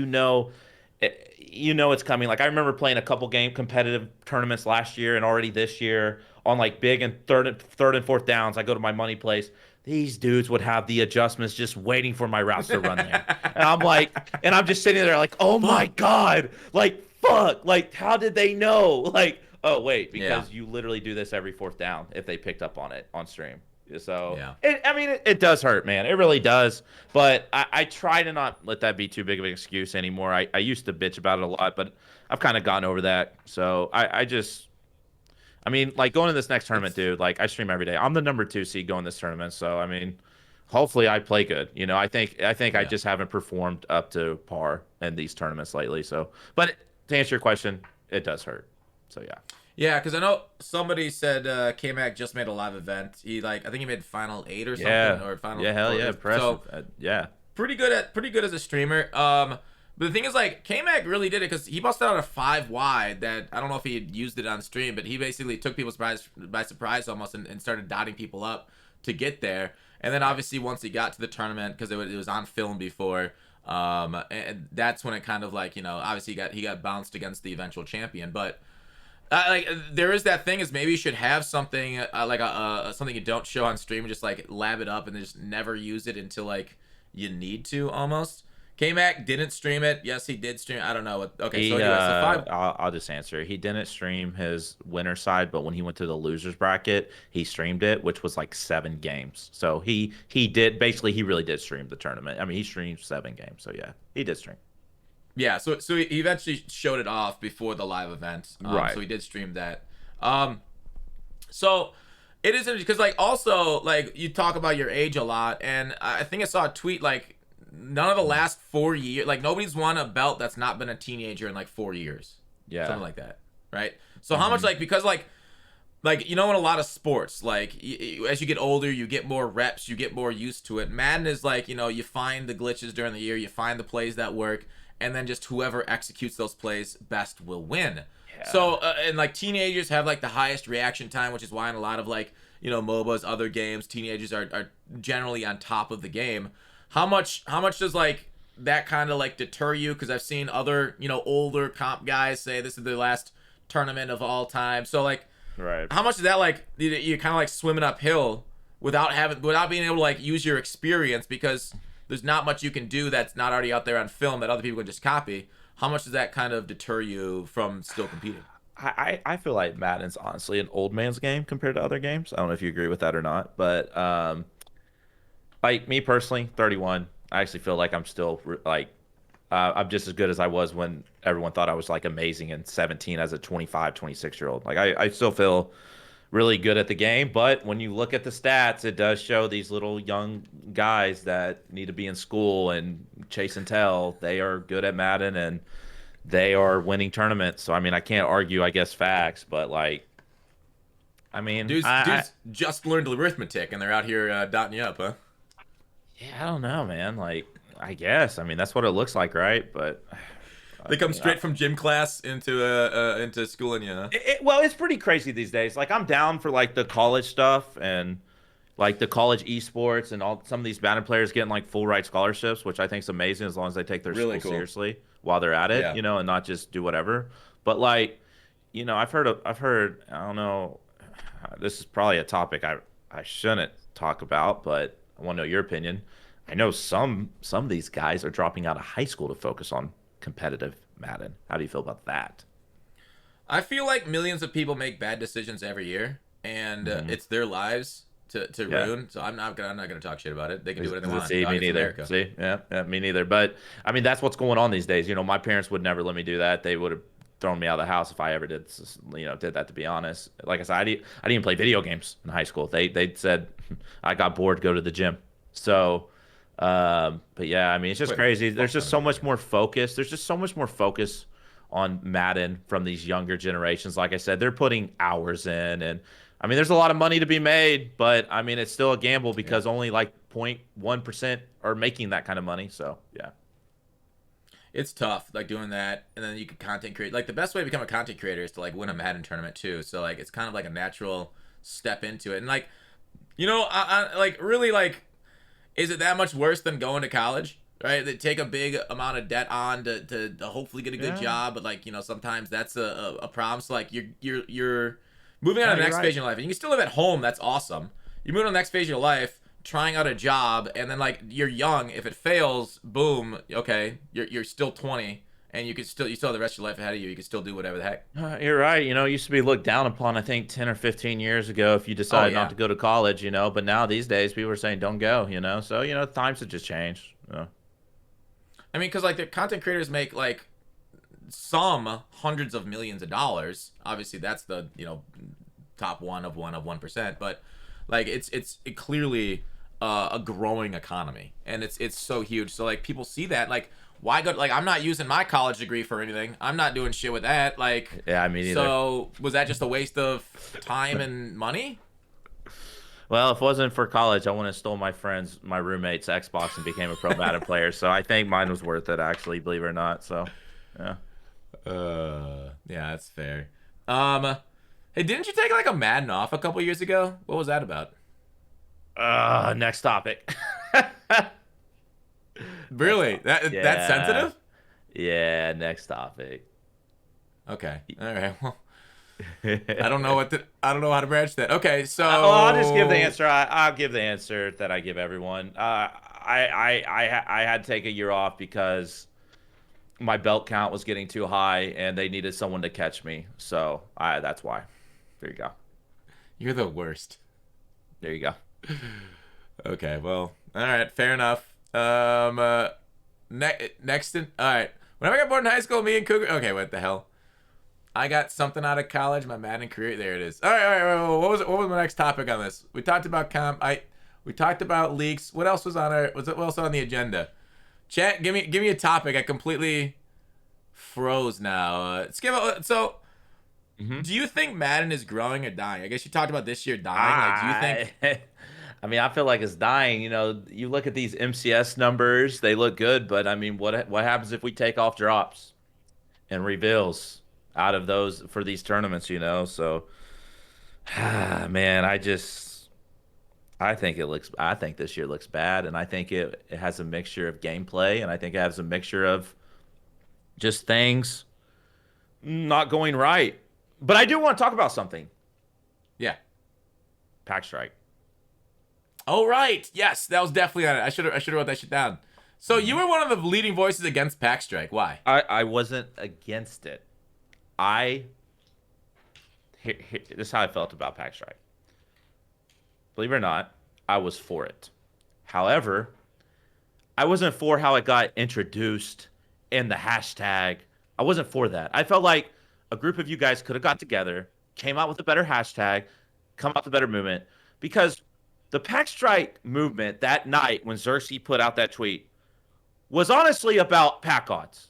it's coming. Like I remember playing a couple game competitive tournaments last year and already this year on like big and third and fourth downs. I go to my money place. These dudes would have the adjustments just waiting for my routes to run there. And I'm like, and I'm just sitting there like, oh my God, like fuck, like how did they know? Like, oh wait, Yeah. because you literally do this every fourth down if they picked up on it on stream. So Yeah. it does hurt, man. It really does. But I try to not let that be too big of an excuse anymore. I used to bitch about it a lot, but I've kind of gotten over that. So I mean, like going to this next tournament, dude, like I stream every day. I'm the number 2 seed going this tournament. So I mean, hopefully I play good. I think I Yeah. just haven't performed up to par in these tournaments lately. So, but to answer your question, it does hurt. So yeah. Yeah, because I know somebody said K-Mac just made a live event. I think he made final 8 or something, Yeah. or final Yeah, hell 4. yeah, impressive. So Yeah. pretty good as a streamer. But the thing is, like, K-Mac really did it because he busted out a 5 wide that I don't know if he had used it on stream, but he basically took people by surprise almost and started dotting people up to get there. And then obviously once he got to the tournament, because it was on film before, and that's when it kind of like, obviously he got bounced against the eventual champion, but. Like there is that thing is maybe you should have something like something you don't show on stream and just like lab it up and then just never use it until like you need to almost. K-Mac didn't stream it. Yes, he did stream. I don't know. Okay, so anyway, so 5. I'll just answer. He didn't stream his winner side, but when he went to the losers bracket, he streamed it, which was like 7 games. So he did basically he really did stream the tournament. I mean, he streamed 7 games. So yeah, he did stream. Yeah, so he eventually showed it off before the live event. Right. So he did stream that. So it is interesting because like also like you talk about your age a lot, and I think I saw a tweet like none of the last 4 years, like nobody's won a belt that's not been a teenager in like 4 years. Yeah. Something like that, right? So how much like because like in a lot of sports, like as you get older, you get more reps, you get more used to it. Madden is like you find the glitches during the year, you find the plays that work, and then just whoever executes those plays best will win. Yeah. So and like teenagers have like the highest reaction time, which is why in a lot of like MOBAs, other games, teenagers are generally on top of the game. How much does like that kind of like deter you? Because I've seen other older comp guys say this is their last tournament of all time. So like, right. how much is that like you kind of like swimming uphill without being able to like use your experience because there's not much you can do that's not already out there on film that other people can just copy. How much does that kind of deter you from still competing? I feel like Madden's honestly an old man's game compared to other games. I don't know if you agree with that or not, but like me personally, 31, I actually feel like I'm still like I'm just as good as I was when everyone thought I was like amazing and 17 as a 25, 26-year-old. Like I still feel really good at the game, but when you look at the stats, it does show these little young guys that need to be in school and chase and tell. They are good at Madden and they are winning tournaments. So I mean, I can't argue, I guess, facts, but like, I mean, Dudes just learned arithmetic and they're out here dotting you up, huh? yeah, I don't know, man. Like, I guess, I mean, that's what it looks like, right? But They come straight from gym class into schooling you, huh? well, it's pretty crazy these days. Like, I'm down for like the college stuff and like the college esports and all some of these Madden players getting like full ride scholarships, which I think is amazing as long as they take their Really school cool. seriously while they're at it, Yeah. and not just do whatever. But like, I've heard, I don't know, this is probably a topic I shouldn't talk about, but I want to know your opinion. I know some of these guys are dropping out of high school to focus on competitive Madden. How do you feel about that? I feel like millions of people make bad decisions every year, and it's their lives to Yeah. ruin. So I'm not gonna talk shit about it. They can do whatever they want. See, me It's neither. America. See, yeah, me neither. But I mean, that's what's going on these days. My parents would never let me do that. They would have thrown me out of the house if I ever did that. To be honest, like I said, I didn't even play video games in high school. They said I got bored, go to the gym. So, but yeah, I mean, it's just crazy. There's just so much more focus. There's just so much more focus on Madden from these younger generations. Like I said, they're putting hours in, and I mean, there's a lot of money to be made, but I mean, it's still a gamble because only like 0.1% are making that kind of money. So yeah. It's tough, like doing that, and then you can content create. Like the best way to become a content creator is to like win a Madden tournament too. So like it's kind of like a natural step into it, and like, I like really like Is it that much worse than going to college? Right? They take a big amount of debt on to hopefully get a good Yeah. job, but like, sometimes that's a problem. So like you're moving on No, to the you're next phase right. of your life, and you can still live at home. That's awesome. You move on to the next phase of your life, trying out a job, and then like you're young. If it fails, boom, okay, you're still 20, and you still have the rest of your life ahead of you. You can still do whatever the heck. You're right. It used to be looked down upon, I think, 10 or 15 years ago if you Oh decided not yeah. to go to college, but now these days people are saying don't go, So, times have just changed. I mean, because like the content creators make like some hundreds of millions of dollars. Obviously, that's the top 1% but like it clearly a growing economy, and it's so huge. So like people see that, like, why go, like, I'm not using my college degree for anything. I'm not doing shit with that. Like, Yeah, I mean, either. so was that just a waste of time and money? Well, if it wasn't for college, I wouldn't have stole my roommate's Xbox and became a pro Madden player. So I think mine was worth it, actually, believe it or not. So, yeah. Yeah, that's fair. Hey, didn't you take like a Madden off a couple years ago? What was that about? Next topic. Next Really? topic. That's Yeah. sensitive? Yeah, next topic. Okay. All right. Well, I don't know how to branch that. Okay, Well, I'll just give the so answer. I'll give the answer that I give everyone. I had to take a year off because my belt count was getting too high and they needed someone to catch me. So that's why. There you go. you're the worst. There you go. Okay, well, all right, fair enough. Next in, all right. When I got born in high school, me and Cougar. Okay, what the hell? I got something out of college. My Madden career. There it is. All right, all right. What was it? What was my next topic on this? We talked about we talked about leaks. What else was on our? What else on the agenda? Chat. Give me a topic. I completely froze now. Skimbo. So, Hmm. do you think Madden is growing or dying? I guess you talked about this year dying. Like, do you think? I, I mean, I feel like it's dying. You look at these MCS numbers; they look good, but I mean, what happens if we take off drops and reveals out of those for these tournaments? So, man, I think this year looks bad, and I think it has a mixture of gameplay, and I think it has a mixture of just things not going right. But I do want to talk about something. Yeah. Pack Strike. Oh right, yes, that was definitely on it. I should have wrote that shit down. So you Mhm. were one of the leading voices against Pack Strike. Why? I wasn't against it. I this is how I felt about Pack Strike. Believe it or not, I was for it. However, I wasn't for how it got introduced in the hashtag. I wasn't for that. I felt like a group of you guys could have got together, came out with a better hashtag, come out with a better movement. Because the Pack Strike movement that night when Xerxes put out that tweet was honestly about pack odds.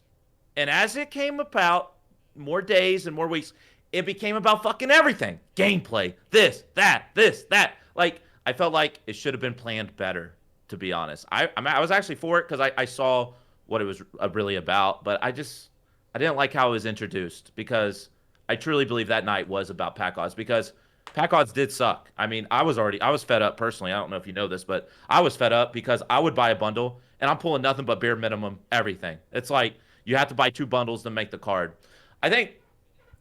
And as it came about, more days and more weeks, it became about fucking everything. Gameplay, this, that. Like, I felt like it should have been planned better, to be honest. I was actually for it because I saw what it was really about, but I didn't like how it was introduced because I truly believe that night was about pack odds because pack odds did suck. I mean, I was fed up personally. I don't know if you know this, but I was fed up because I would buy a bundle and I'm pulling nothing but bare minimum everything. It's like you have to buy two bundles to make the card. I think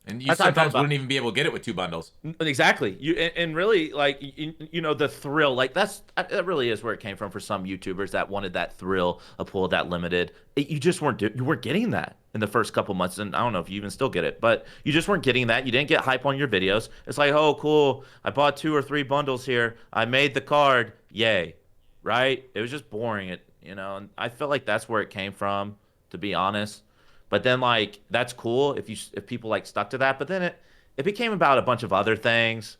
And you that's how I felt sometimes about wouldn't even be able to get it with two bundles. exactly. And really like the thrill like that really is where it came from for some YouTubers that wanted that thrill of pull that limited. You just you weren't getting that in the first couple months, and I don't know if you even still get it, but you just weren't getting that. You didn't get hype on your videos. It's like, oh cool, I bought two or three bundles here. I made the card, yay, right? It was just boring. And I felt like that's where it came from, to be honest. But then like that's cool if people like stuck to that. But then it became about a bunch of other things,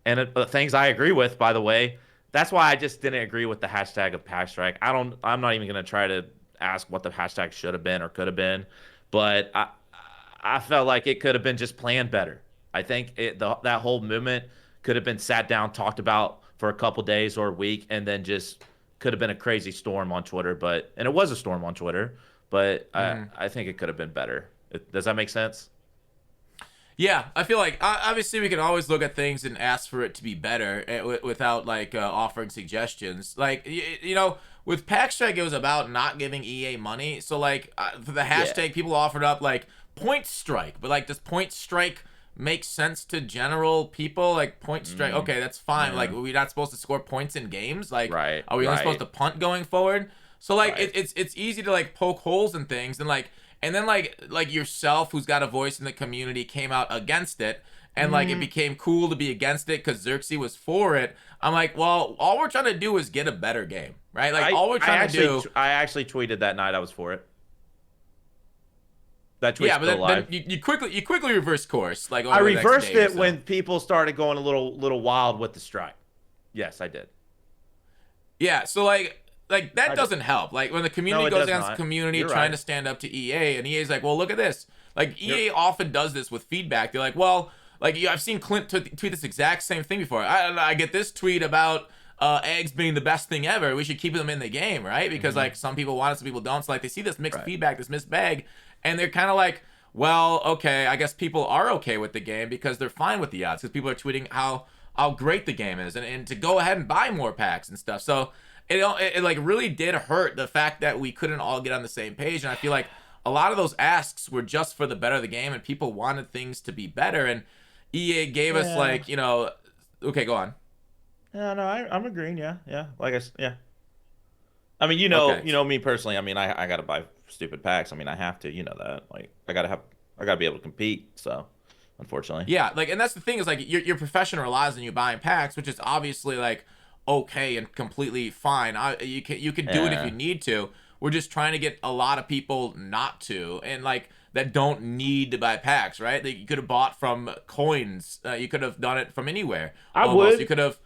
and things I agree with, by the way. That's why I just didn't agree with the hashtag of Pack Strike. I'm not even gonna try to ask what the hashtag should have been or could have been, but I felt like it could have been just planned better. I think that whole movement could have been sat down, talked about for a couple days or a week, and then just could have been a crazy storm on Twitter. And it was a storm on Twitter, but Mm-hmm. I think it could have been better. Does that make sense? Yeah, I feel like obviously we can always look at things and ask for it to be better without like offering suggestions. Like with Pack Strike, it was about not giving EA money. So like for the Yeah. hashtag, people offered up like Point Strike, but like does Point Strike make sense to general people? Like Point Strike, okay, that's fine. Like Yeah. we're not supposed to score points in games. Like Right. are we only supposed Right. to punt going forward? So like Right. it's easy to like poke holes in things and then like yourself who's got a voice in the community came out against it and like it became cool to be against it because Xerxes was for it. I'm like, well, all we're trying to do is get a better game, right? Like all we're trying to do. I actually tweeted that night I was for it. That tweet's Yeah, but still then alive. you quickly reversed course. Like I over the next reversed day or it so. when people started going a little wild with the strike. Yes, I did. Yeah, so like that I did. doesn't help. Like when the No, community it goes does against the not. community You're trying right. to stand up to EA, and EA's like, well, look at this. Like EA often does this with feedback. They're like, well, like I've seen Clint tweet this exact same thing before. I get this tweet about eggs being the best thing ever. We should keep them in the game, right? Because like some people want it, some people don't. So like they see this mixed Right. feedback, this mixed bag, and they're kind of like, well, okay, I guess people are okay with the game because they're fine with the odds because people are tweeting how great the game is and to go ahead and buy more packs and stuff. So it like really did hurt the fact that we couldn't all get on the same page, and I feel like a lot of those asks were just for the better of the game and people wanted things to be better, and EA gave us like, okay, go on. Yeah, no, I'm agreeing. Yeah, yeah. Yeah. I mean, Okay. you know me personally. I mean, I gotta buy stupid packs. I mean, I have to. You know that. Like, I gotta be able to compete. So, unfortunately. Yeah, like, and that's the thing is like your profession relies on you buying packs, which is obviously like okay and completely fine. You can do it if Yeah. you need to. We're just trying to get a lot of people not to, and like that don't need to buy packs, right? Like you could have bought from coins. You could have done it from anywhere. I Almost, you would. could have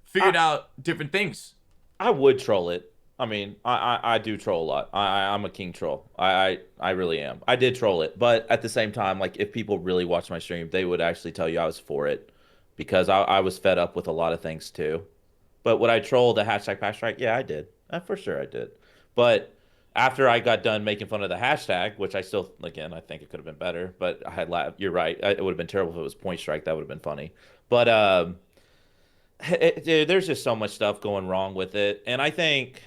figured out different things. I would troll it. I mean, I do troll a lot. I'm a king troll. I really am. I did troll it, but at the same time, like if people really watch my stream, they would actually tell you I was for it because I was fed up with a lot of things too. But would I troll the hashtag pack strike? Yeah, I did. For sure I did. But after I got done making fun of the hashtag, which I still, again, I think it could have been better, but I had laughed. You're right. It would have been terrible if it was point strike. That would have been funny. But dude, there's just so much stuff going wrong with it, and I think.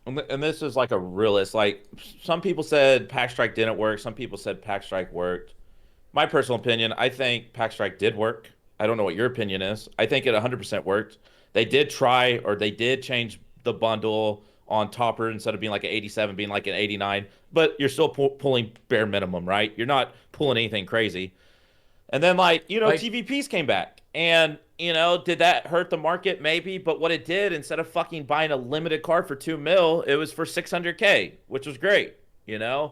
And this is like a realist. Like some people said Pack Strike didn't work. Some people said Pack Strike worked. My personal opinion, I think Pack Strike did work. I don't know what your opinion is. I think it 100% worked. They did try, or they did change the bundle on Topper instead of being like an 87, being like an 89. But you're still pulling bare minimum, right? You're not pulling anything crazy. And then, like, Like TVPs came back. And, did that hurt the market? Maybe. But what it did, instead of fucking buying a limited card for 2 mil, it was for 600K, which was great, yeah.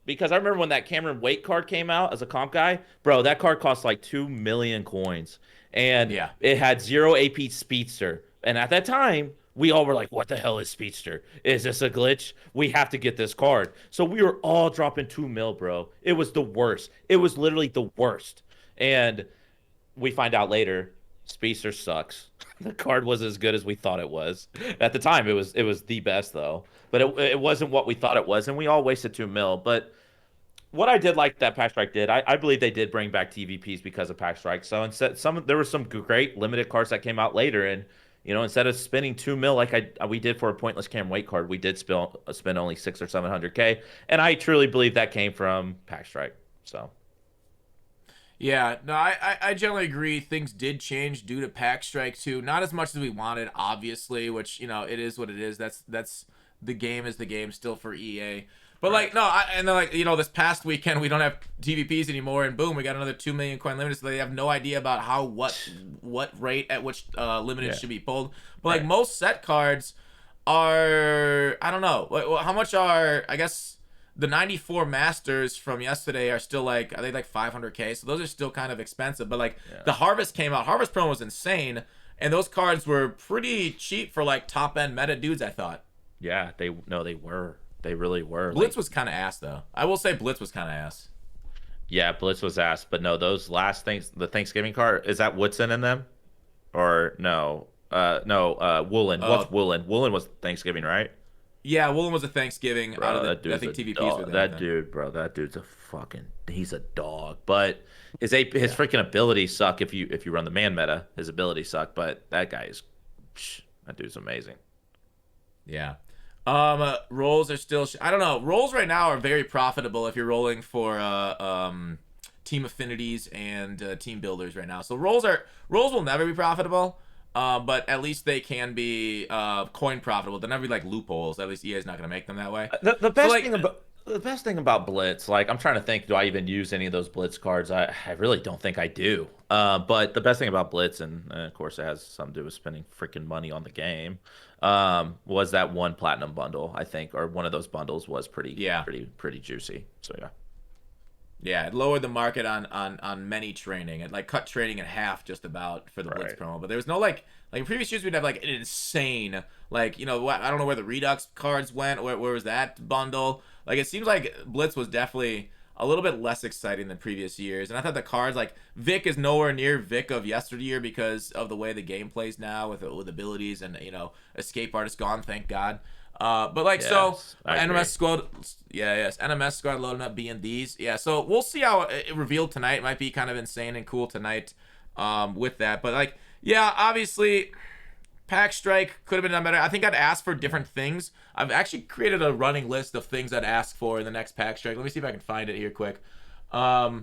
Because I remember when that Cameron Wake card came out as a comp guy, bro, that card cost like 2 million coins. And Yeah. it had 0 AP Speedster. And at that time, we all were like, what the hell is Speedster? Is this a glitch? We have to get this card. So we were all dropping 2 mil, bro. It was the worst. It was literally the worst. And we find out later, Speedster sucks. The card was as good as we thought it was. At the time, it was the best though. But it wasn't what we thought it was, and we all wasted 2 mil. But what I did like that Pack Strike did, I believe they did bring back TVPs because of Pack Strike. So instead, there were some great limited cards that came out later, and instead of spending 2 mil like we did for a pointless Cam Wake card, we did spend only 600 or 700K, and I truly believe that came from Pack Strike. So. Yeah, no, I generally agree. Things did change due to Pack Strike 2. Not as much as we wanted, obviously, which, it is what it is. That's the game is the game still for EA. But, like, no, and then, like, this past weekend, we don't have TVPs anymore, and boom, we got another 2 million coin limited, so they have no idea about what rate at which limited should be pulled. But, like, most set cards are, I don't know, how much are, I guess, the 94 Masters from yesterday are still like, I think like 500K, so those are still kind of expensive. But like the Harvest came out, Harvest Pro was insane, and those cards were pretty cheap for like top end meta dudes, I thought. Yeah, they were. They really were. Blitz was kind of ass though. I will say Blitz was kind of ass. Yeah, Blitz was ass, but no, those last things, the Thanksgiving card, is that Woodson in them? Or no? No, Woolen. What's Woolen? Woolen was Thanksgiving, right? Yeah, Woolen was a Thanksgiving Bro, out of that the, I dude's think a TVPs were dog. there. That dude, bro, that dude's he's a dog. But his freaking abilities suck if you run the man meta. His abilities suck, but that guy is, That dude's amazing. Yeah. Rolls are still. I don't know. Rolls right now are very profitable if you're rolling for team affinities and team builders right now. So rolls will never be profitable. But at least they can be coin profitable. They'll never be like loopholes. At least EA is not going to make them that way. The So best like, thing about the best thing about Blitz, like I'm trying to think, do I even use any of those Blitz cards? I really don't think I do. But the best thing about Blitz, and of course it has something to do with spending freaking money on the game, was that one platinum bundle, I think, or one of those bundles was yeah, pretty juicy. So yeah. yeah, it lowered the market on many training. It like cut training in half just about for the Blitz Right. promo. But there was no like in previous years we'd have like an insane like I don't know where the Redux cards went. Where was that bundle? Like it seems like Blitz was definitely a little bit less exciting than previous years. And I thought the cards like Vic is nowhere near Vic of yesteryear because of the way the game plays now with abilities and escape artist gone, thank God. But like so Yes, I agree. NMS squad, yeah, yes, NMS squad loading up being these, yeah. So we'll see how it revealed tonight. It might be kind of insane and cool tonight, with that. But like, yeah, obviously, Pack Strike could have been done better. I think I'd ask for different things. I've actually created a running list of things I'd ask for in the next Pack Strike. Let me see if I can find it here quick. Yeah.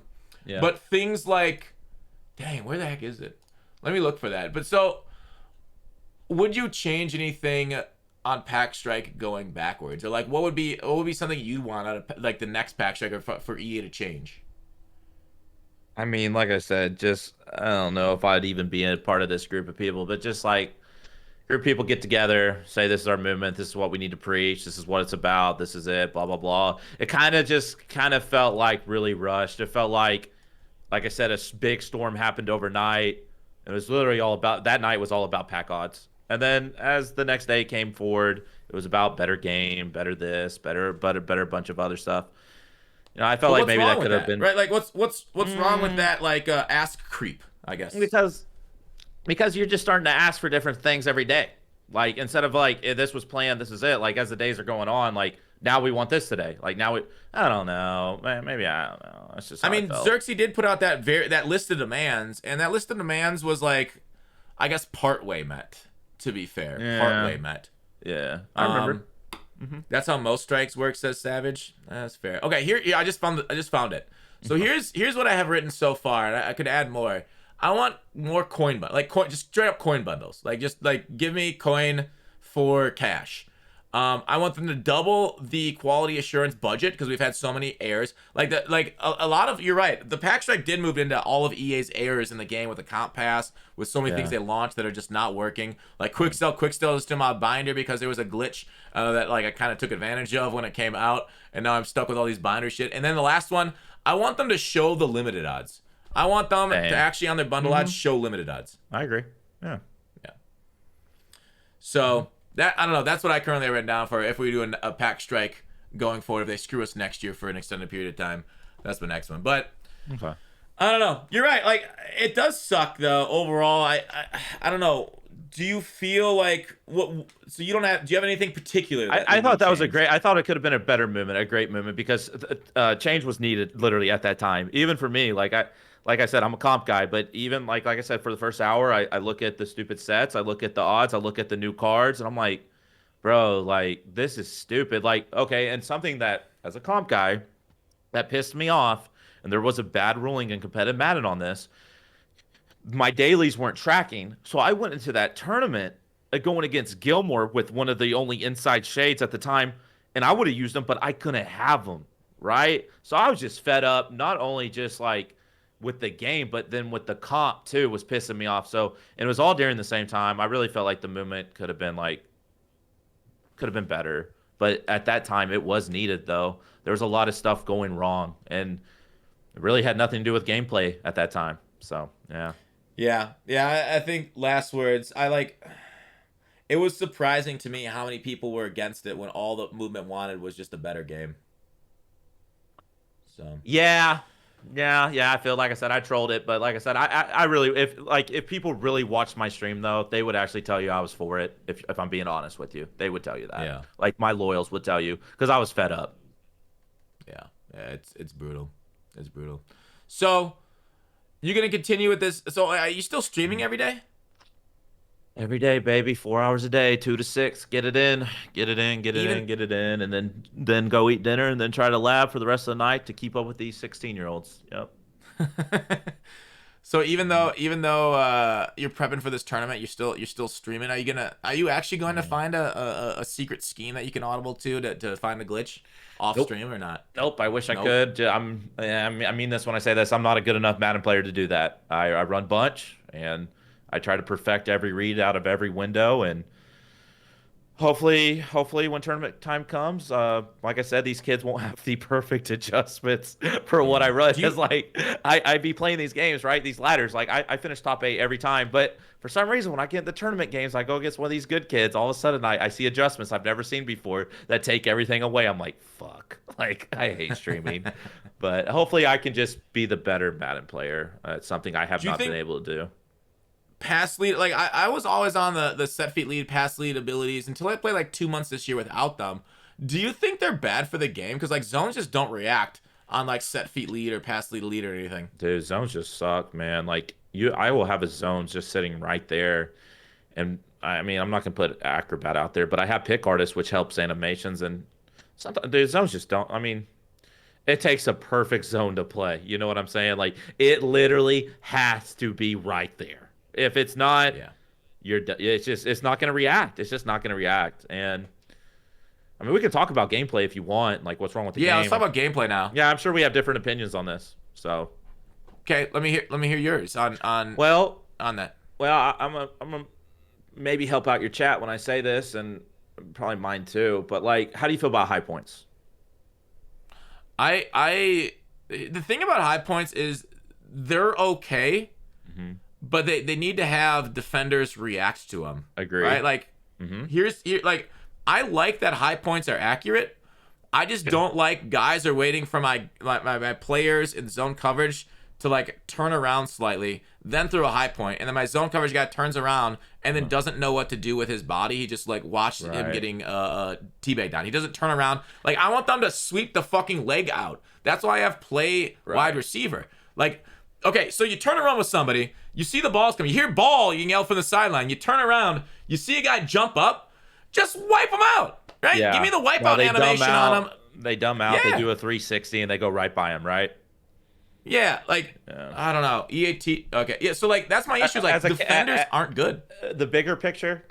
But things like, dang, where the heck is it? Let me look for that. But so, would you change anything on Pack Strike going backwards, or like what would be something you want out of like the next Pack Strike or for EA to change? I mean, like I said, just I don't know if I'd even be a part of this group of people, but just like group of people get together, say this is our movement, this is what we need to preach, this is what it's about, this is it, blah blah blah. It kind of felt like really rushed. It felt like I said, big storm happened overnight. It was literally all about that night was all about pack odds. And then as the next day came forward, it was about better game, better this, better bunch of other stuff. I felt But like what's maybe wrong that with could have that, been right? Like what's wrong with mm, that? Like ask creep, I guess. because you're just starting to ask for different things every day. Like instead of like this was planned, this is it. Like as the days are going on, like now we want this today. Like now I don't know, maybe I don't know. That's just I how I mean, felt. Xerxes did put out that list of demands, and that list of demands was like, I guess part way met. To be fair, part Yeah, way met. yeah, I Um, remember. Hmm. That's how most strikes work, says Savage. That's fair. Okay, here, yeah, I just found it. So here's what I have written so far, and I could add more. I want more coin like coin, just straight up coin bundles. Like just like give me coin for cash. I want them to double the quality assurance budget because we've had so many errors. Like a lot of, you're right. The Pack Strike did move into all of EA's errors in the game with the comp pass, with so many things Yeah. they launched that are just not working. Like quick sell is to my binder because there was a glitch that like I kind of took advantage of when it came out, and now I'm stuck with all these binder shit. And then the last one, I want them to show the limited odds. I want them to Same. actually on their bundle Hmm. odds show limited odds. I agree. Yeah. Yeah. Hmm. So that, I don't know. That's what I currently have written down for if we do a Pack Strike going forward. If they screw us next year for an extended period of time, that's the next one. But Okay. I don't know. You're right. Like it does suck though. Overall, I don't know. Do you feel like what? So you don't have? Do you have anything particular that I would need thought that was a changed? great. I thought it could have been a better movement, a great movement, because change was needed literally at that time. Even for me, like I said, I'm a comp guy, but even like I said, for the first hour, I look at the stupid sets, I look at the odds, I look at the new cards, and I'm like, bro, like this is stupid. Like okay, and something that as a comp guy that pissed me off, and there was a bad ruling in competitive Madden on this. My dailies weren't tracking. So I went into that tournament going against Gilmore with one of the only inside shades at the time, and I would have used them, but I couldn't have them, right? So I was just fed up, not only just like with the game, but then with the comp too was pissing me off. So and it was all during the same time. I really felt like the movement could have been better. But at that time it was needed though. There was a lot of stuff going wrong and it really had nothing to do with gameplay at that time. So yeah. Yeah, yeah. I think last words. I like. It was surprising to me how many people were against it when all the movement wanted was just a better game. So Yeah, yeah. I feel like I said I trolled it, but like I said, I really if people really watched my stream though, they would actually tell you I was for it. If I'm being honest with you, they would tell you that. yeah, Like my loyals would tell you because I was fed up. yeah, yeah. It's brutal. It's brutal. So you're gonna continue with this. So are you still streaming every day? Every day, baby, 4 hours a day, 2 to 6. Get it in, get it in, get it Even in, get it in, and then go eat dinner, and then try to lab for the rest of the night to keep up with these 16-year-olds. Yep. so even though you're prepping for this tournament, you're still streaming. Are you actually going to Mhm. find a secret scheme that you can audible to find the glitch off Nope. stream or not? Nope. I wish I Nope. could. I mean this when I say this. I'm not a good enough Madden player to do that. I run bunch and I try to perfect every read out of every window, and hopefully, when tournament time comes, like I said, these kids won't have the perfect adjustments for what I Yeah. run. Do It's you like I be playing these games, right? These ladders, like I finish top 8 every time, but for some reason, when I get in the tournament games, I go against one of these good kids. All of a sudden, I see adjustments I've never seen before that take everything away. I'm like, fuck, like I hate streaming, but hopefully, I can just be the better Madden player. It's something I have do you not been think able to do. pass lead, like I was always on the set feet lead, pass lead abilities until I played like 2 months this year without them. Do you think they're bad for the game? Because like zones just don't react on like set feet lead or pass lead or anything. Dude, zones just suck, man. Like I will have a zone just sitting right there, and I mean, I'm not gonna put acrobat out there, but I have pick artist, which helps animations, and sometimes dude, zones just don't. I mean, it takes a perfect zone to play. You know what I'm saying? Like it literally has to be right there. If it's not, Yeah. it's not gonna react. It's just not gonna react. And I mean, we can talk about gameplay if you want, like what's wrong with the Yeah, let's game. talk about gameplay now. Yeah, I'm sure we have different opinions on this. So, Okay, let me hear yours on well, on that. I'm a maybe help out your chat when I say this, and probably mine too. But like, how do you feel about high points? I the thing about high points is they're okay, Hmm. but they need to have defenders react to them. Agree. Right? Like Hmm. like I like that high points are accurate. I just don't like guys are waiting for my players in zone coverage to like turn around slightly, then throw a high point, and then my zone coverage guy turns around and then doesn't know what to do with his body. He just like watched him Right. getting teabag down. He doesn't turn around. Like I want them to sweep the fucking leg out. That's why I have play wide Right. receiver. Like okay, so you turn around with somebody, you see the ball's coming, you hear ball, you can yell from the sideline. You turn around, you see a guy jump up, just wipe him out. Right? Give me Yeah. the No, wipeout they dumb animation on him. out. They dumb out. They Yeah. do a 360 and they go right by him. Right. Yeah, like Yeah. I don't know. EAT. Okay, yeah. So like that's my issue. Like As a defenders aren't good. the bigger picture,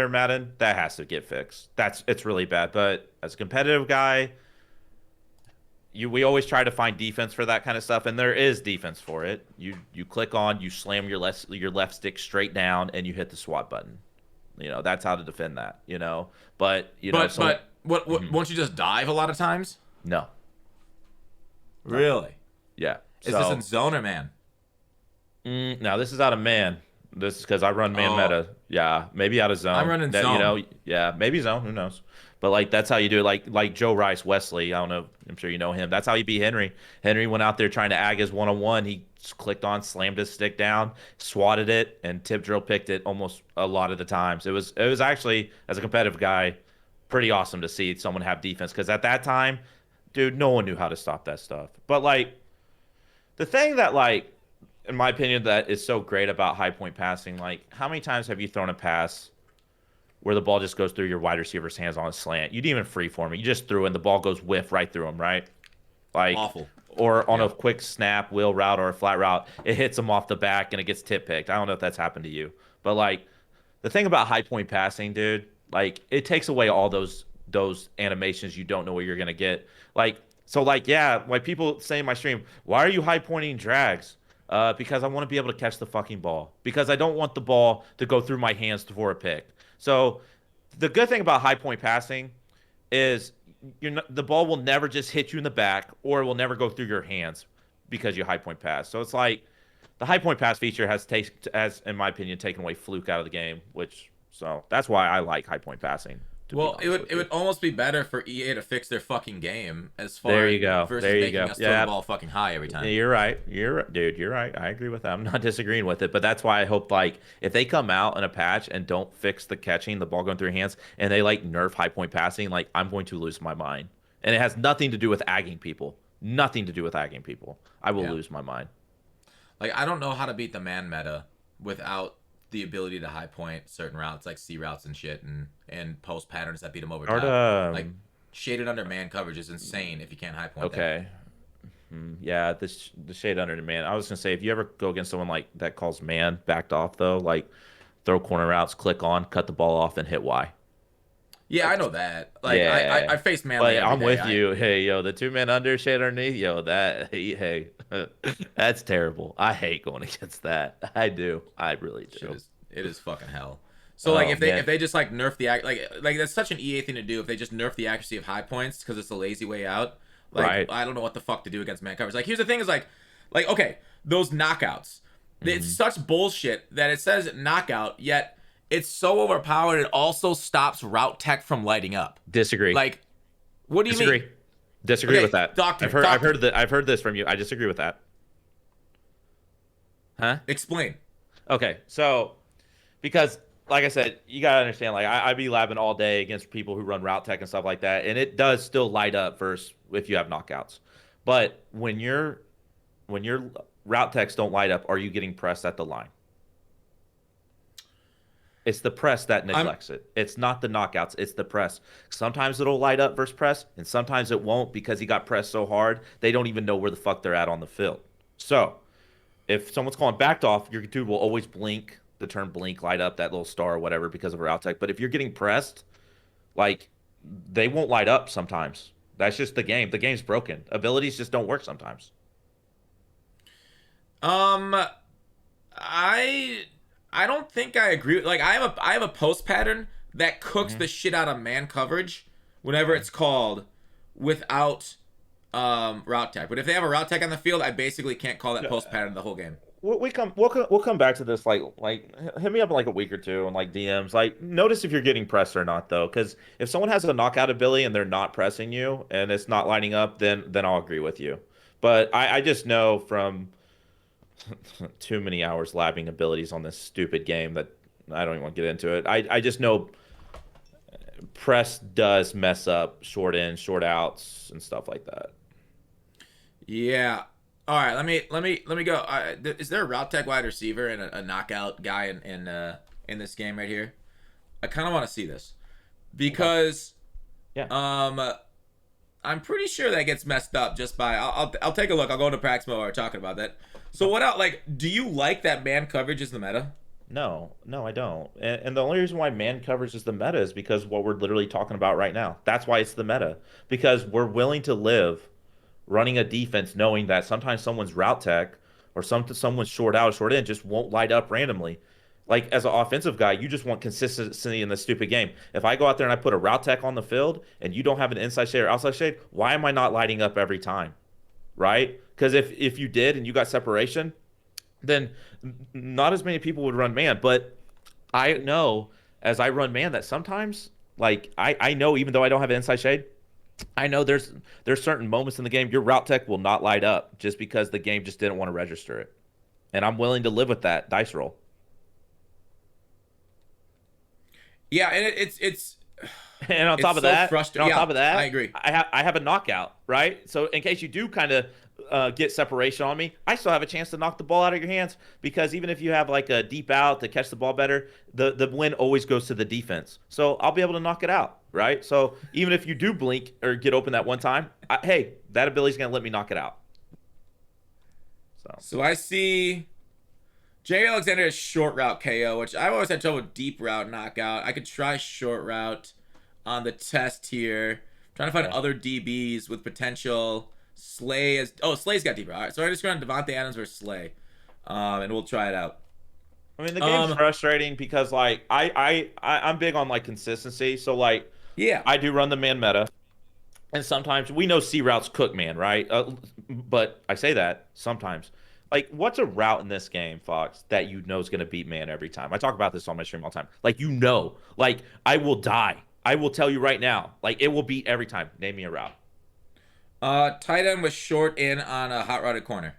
Madden, that has to get fixed. It's really bad. But as a competitive guy, we always try to find defense for that kind of stuff, and there is defense for it. You click on, you slam your left stick straight down, and you hit the SWAT button. That's how to defend that. But But won't you just dive a lot of times? no, Really? yeah. Is this So in zone or man? now this is out of man. This is because I run man Oh, meta. Yeah, maybe out of zone. I'm running That zone. yeah, maybe zone. Who knows? But like that's how you do it. Like Joe Rice Wesley. I don't know. I'm sure you know him. That's how he beat Henry. Henry went out there trying to ag his 1-on-1. He clicked on, slammed his stick down, swatted it, and tip drill picked it almost a lot of the times. It was actually, as a competitive guy, pretty awesome to see someone have defense, because at that time, dude, no one knew how to stop that stuff. But like the thing that like in my opinion that is so great about high point passing, like how many times have you thrown a pass where the ball just goes through your wide receiver's hands on a slant? You didn't even free form it. You just threw it and the ball goes whiff right through him, right? Like, Awful. or on Yeah. a quick snap, wheel route, or a flat route, it hits him off the back and it gets tip picked. I don't know if that's happened to you, but like the thing about high point passing, dude, like it takes away all those animations you don't know what you're gonna get. Like so, like yeah, like people say in my stream, why are you high pointing drags? Because I want to be able to catch the fucking ball. Because I don't want the ball to go through my hands for a pick. So the good thing about high point passing is the ball will never just hit you in the back, or it will never go through your hands because you high point pass. So it's like the high point pass feature has, in my opinion, taken away fluke out of the game, so that's why I like high point passing. To be Well, it honest would with it you. would almost be better for EA to fix their fucking game as There far you go. versus There you making go. us throw Yeah. the ball fucking high every Yeah, time. you're right. Dude. You're right. I agree with that. I'm not disagreeing with it, but that's why I hope like if they come out in a patch and don't fix the catching, the ball going through your hands, and they like nerf high point passing, like I'm going to lose my mind. And it has nothing to do with agging people. Nothing to do with agging people. I will Yeah. lose my mind. Like I don't know how to beat the man meta without the ability to high point certain routes like C routes and shit, and post patterns that beat them over Hard, top. Like shaded under man coverage is insane if you can't high point that. okay. Yeah, the shade under man. I was gonna say if you ever go against someone like that calls man backed off though, like throw corner routes, click on, cut the ball off, and hit Y. Yeah, I That's know that. Like I yeah. face manly But every I'm day. with you. Hey, yo, the 2 man under shade underneath, yo, that hey, that's terrible. I hate going against that. I do. I really Shit do. is it is fucking hell. So like Oh if man. they just like nerf the like that's such an EA thing to do if they just nerf the accuracy of high points because it's a lazy way out. Like Right. I don't know what the fuck to do against man coverage. Like here's the thing is like okay those knockouts. It's Hmm. such bullshit that it says knockout yet it's so overpowered it also stops route tech from lighting up. Disagree. Like what do you mean? Disagree. Disagree Okay, with that. talk to me. I've Talk to me. heard that I've heard this from you. I disagree with that. Huh? Explain. Okay. So because like I said, you gotta understand, like I be labbing all day against people who run route tech and stuff like that, and it does still light up versus if you have knockouts. But when your route techs don't light up, are you getting pressed at the line? It's the press that I'm neglects it. It's not the knockouts, it's the press. Sometimes it'll light up versus press, and sometimes it won't because he got pressed so hard they don't even know where the fuck they're at on the field. So if someone's calling backed off, your dude will always blink, the term blink, light up that little star or whatever because of her out tech. But if you're getting pressed, like they won't light up sometimes. That's just the game. The game's broken. Abilities just don't work sometimes. um I I don't think I agree. Like I have a post pattern that cooks Hmm. the shit out of man coverage whenever it's called without route tech. But if they have a route tech on the field, I basically can't call that post pattern the whole game. We'll come back to this like hit me up in like a week or two on like DMs. Like notice if you're getting pressed or not though, because if someone has a knockout ability and they're not pressing you and it's not lining up, then I'll agree with you. But I just know from too many hours labbing abilities on this stupid game that I don't even want to get into it. I just know press does mess up short ins, short outs, and stuff like that. Yeah. All right. Let me go. Is there a route tech wide receiver and a knockout guy in this game right here? I kind of want to see this Okay. because Yeah. um I'm pretty sure that gets messed up just by I'll take a look. I'll go into Prax mode while we're talking about that. So what else? Like, do you like that man coverage is the meta? No, no, I don't. And the only reason why man coverage is the meta is because what we're literally talking about right now. That's why it's the meta. Because we're willing to live running a defense knowing that sometimes someone's route tech or someone's short out, short in just won't light up randomly. Like as an offensive guy, you just want consistency in this stupid game. If I go out there and I put a route tech on the field and you don't have an inside shade or outside shade, why am I not lighting up every time? Right? Because if you did and you got separation, then not as many people would run man. But I know as I run man that sometimes, like I know even though I don't have an inside shade, I know there's certain moments in the game your route tech will not light up just because the game just didn't want to register it, and I'm willing to live with that dice roll. Yeah, and it's And on it's top of so that, and frustrating. on Yeah, top of I that, agree. I have a knockout, right? So in case you do kind of get separation on me, I still have a chance to knock the ball out of your hands because even if you have like a deep out to catch the ball better, the win always goes to the defense. So I'll be able to knock it out, right? So even if you do blink or get open that one time, hey, that ability's gonna let me knock it out. So So I see Jay Alexander has short route KO, which I've always had trouble with deep route knockout. I could try short route on the test here. Trying to find okay. other DBs with potential. Slay is Slay's got deep route. All right, so I just run Devontae Adams versus Slay, and we'll try it out. I mean the game's Um, frustrating because like I'm big on like consistency. So like yeah, I do run the man meta. And sometimes we know C routes cook man, right? But I say that sometimes. Like, what's a route in this game, Fox, that you know is going to beat man every time? I talk about this on my stream all the time. Like, like I will die. I will tell you right now, like it will beat every time. Name me a route. tight end was short in on a hot routed corner.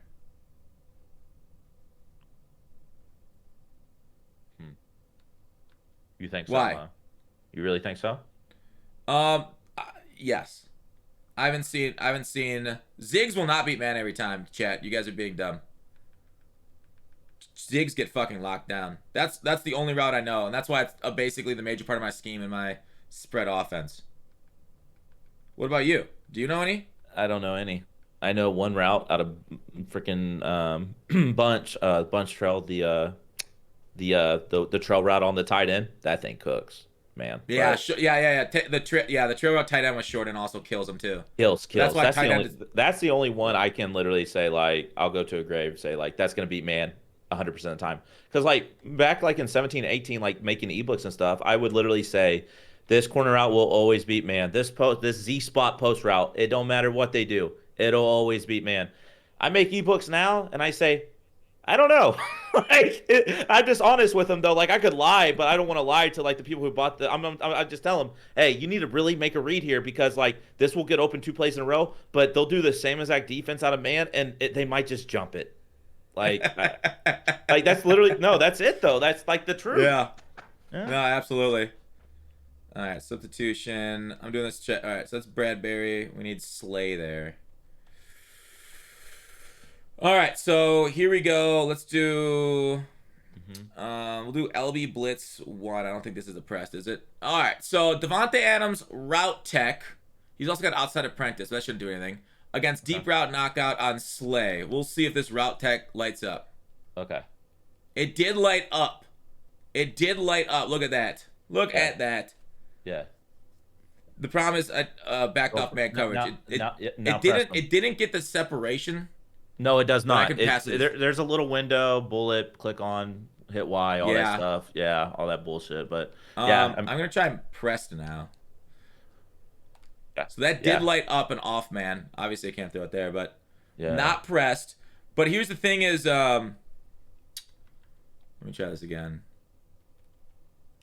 Hmm. You think so, Why? huh? You really think so? Um, yes. I haven't seen Ziggs will not beat man every time. Chat, you guys are being dumb. Zigs get fucking locked down. That's the only route I know, and that's why it's basically the major part of my scheme in my spread offense. What about you? Do you know any? I don't know any. I know one route out of freaking bunch trail the trail route on the tight end. That thing cooks, man. Yeah, But the trail route tight end was short and also kills him too. kills, But that's kills. why tight end is. That's the only one I can literally say like I'll go to a grave and say like that's gonna beat man 100% of the time. Because like back like in 17, 18, like making ebooks and stuff, I would literally say this corner route will always beat man. This Z spot post route, it don't matter what they do, it'll always beat man. I make ebooks now and I say I don't know. Like I'm just honest with them though. Like I could lie, but I don't want to lie to like the people who bought the. I just tell them, hey, you need to really make a read here because like this will get open 2 plays in a row, but they'll do the same exact defense out of man, and they might just jump it. Like, like that's literally no. That's it though. That's like the truth. Yeah. Yeah. No, absolutely. All right, substitution. I'm doing this check. All right, so that's Bradbury. We need Slay there. All right, so here we go. Let's do. We'll do LB Blitz 1. I don't think this is a press, is it? All right, so Devontae Adams route tech. He's also got outside apprentice. So that shouldn't do anything. Against deep route knockout on Slay. We'll see if this route tech lights up. Okay. It did light up. It did light up. Look at that. Look at that. Yeah. The problem is backed off man coverage. It didn't get the separation. No, it does not. Pass it. There's a little window, bullet, click on, hit Y, all that stuff. Yeah, all that bullshit. But yeah, I'm gonna try and press now. Yeah. So that did light up and off man. Obviously, I can't throw it there, but yeah. not pressed. But here's the thing: is let me try this again.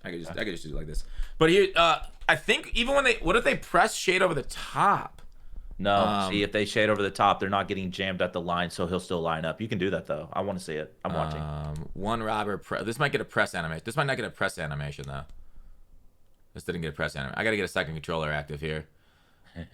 I could just do it like this. But here, I think even when what if they press shade over the top? No, see if they shade over the top, they're not getting jammed at the line, so he'll still line up. You can do that though. I want to see it. I'm watching. One robber. This might get a press animation. This might not get a press animation though. This didn't get a press animation. I gotta get a second controller active here.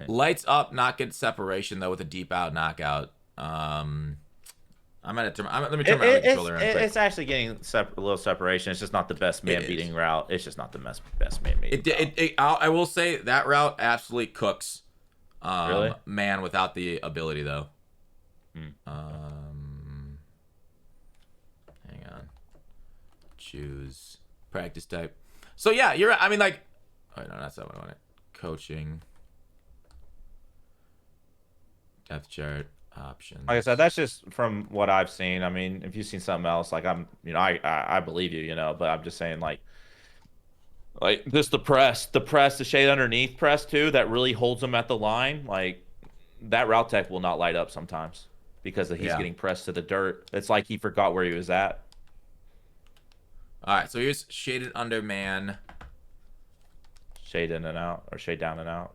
Lights up, not get separation though with a deep out knockout. Let me turn my other controller on. It's actually getting a little separation. It's just not the best man beating route. It's just not the best man beating. I will say that route absolutely cooks. Really? Man without the ability though. Hang on. Choose practice type. So yeah, you're. I mean, like, oh no, that's not what I wanted. Coaching. Depth chart options. Like I said, that's just from what I've seen. I mean, if you've seen something else, like I believe you, but I'm just saying like this, the shade underneath press too, that really holds him at the line. Like that route tech will not light up sometimes because he's getting pressed to the dirt. It's like he forgot where he was at. All right, so here's shaded under man. Shade in and out, or shade down and out.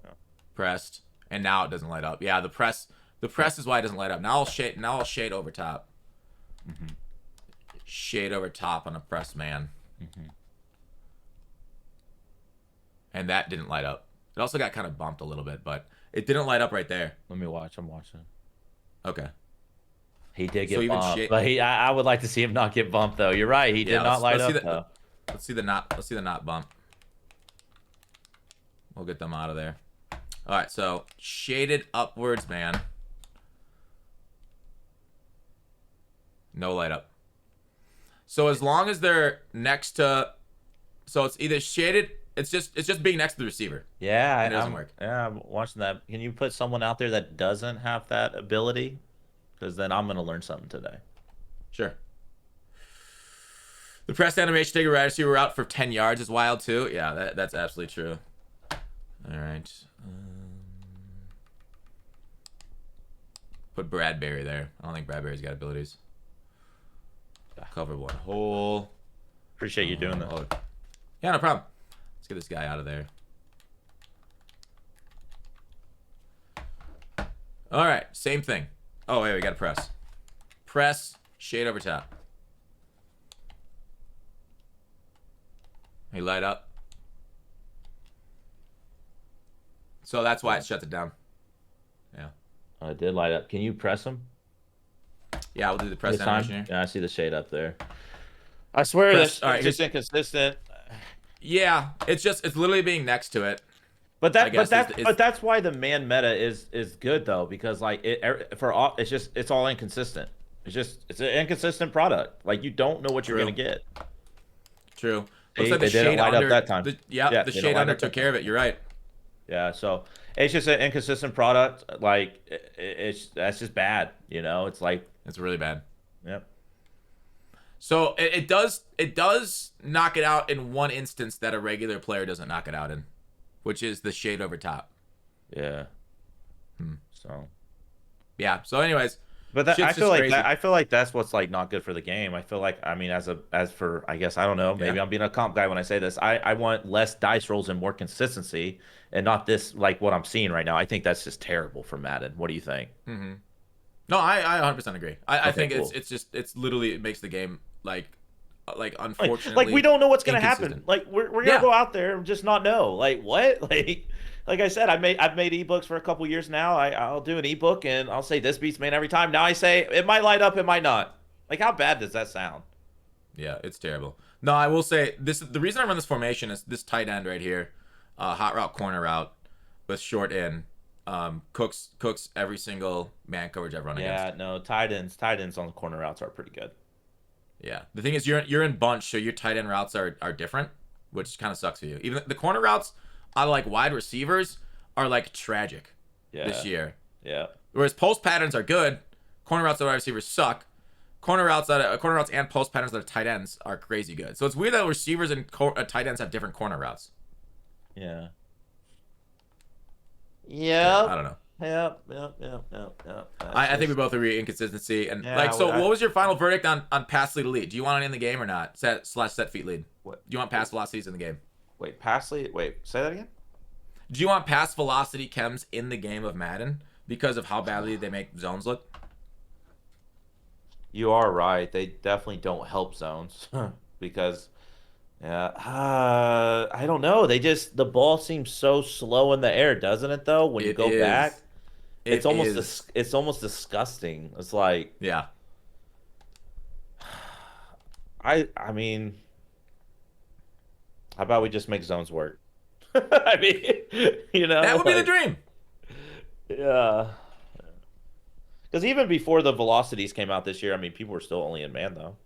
Pressed, and now it doesn't light up. Yeah, the press is why it doesn't light up. Now I'll shade over top. Shade over top on a press man. And that didn't light up. It also got kind of bumped a little bit, but it didn't light up right there. Let me watch. I'm watching. Okay. He did get bumped, but I would like to see him not get bumped though. You're right. He did not light up though. Let's see the not bump. We'll get them out of there. All right, so shaded upwards, man. No light up. So as long as they're next to, so it's either shaded. It's just being next to the receiver. Yeah, it doesn't work. Yeah, I'm watching that. Can you put someone out there that doesn't have that ability? Because then I'm gonna learn something today. Sure. The press animation take a wide receiver out for 10 yards is wild too. Yeah, that's absolutely true. All right. Put Bradbury there. I don't think Bradbury's got abilities. Cover one hole. Appreciate you doing that. Yeah, no problem. Let's get this guy out of there. All right, same thing. Oh, wait, we got to press. Press, shade over top. He light up. So that's why it shuts it down. Yeah. It did light up. Can you press him? Yeah, we'll do the press This time? animation here. Yeah, I see the shade up there. I swear Press. this All it's right, just here's. inconsistent. Yeah, it's literally being next to it. But I that but guess that is but that's why the man meta is good though, because like for all it's all inconsistent. It's an inconsistent product. Like you don't know what you're gonna true. get. True. Looks See, like the it didn't shade light up under that time. the yeah, Yeah, the they didn't shade light under up took that care time. of it. You're right. Yeah, so it's just an inconsistent product. Like it's that's just bad. It's like, It's really bad. yep. So it does knock it out in one instance that a regular player doesn't knock it out in, which is the shade over top. Yeah. Hmm. So, Yeah. So anyways, but I shit's feel just like that crazy. I feel like that's what's like not good for the game. I feel like, I mean, as for, I guess, I don't know, Yeah. maybe I'm being a comp guy when I say this. I want less dice rolls and more consistency, and not this like what I'm seeing right now. I think that's just terrible for Madden. What do you think? Hmm. No, I 100% agree. I Okay, think cool. it's literally it makes the game like Like we unfortunately don't know what's gonna happen. inconsistent. Like we're gonna Yeah. go out there and just not know. Like what? Like I said, I've made ebooks for a couple years now. I'll do an ebook and I'll say this beats man every time. Now I say it might light up, it might not. Like how bad does that sound? Yeah, it's terrible. No, I will say this. The reason I run this formation is this tight end right here, hot route, corner route, with short in, cooks every single man coverage I've run against. Yeah, no, tight ends on the corner routes are pretty good. Yeah, the thing is you're in bunch, so your tight end routes are different, which kind of sucks for you. Even the corner routes on like wide receivers are like tragic Yeah, this year. yeah, Whereas post patterns are good, corner routes on wide receivers suck. Corner routes and post patterns that are tight ends are crazy good. So it's weird that receivers and tight ends have different corner routes. yeah. Yeah, Yep. I don't know. Yep. I think we both agree inconsistency and Yeah. like. So what was your final verdict on pass lead elite? Do you want it in the game or not? Set feet lead. What? Do you want pass velocities in the game? Wait, pass lead. Wait, say that again. Do you want pass velocity chems in the game of Madden because of how badly they make zones look? You are right. They definitely don't help zones because, yeah, I don't know. The ball seems so slow in the air, doesn't it? Though when you It go back, is. It is. it's almost disgusting. It's like Yeah. I mean, how about we just make zones work? I mean, That would be the like dream. yeah. Because even before the velocities came out this year, I mean, people were still only in man though.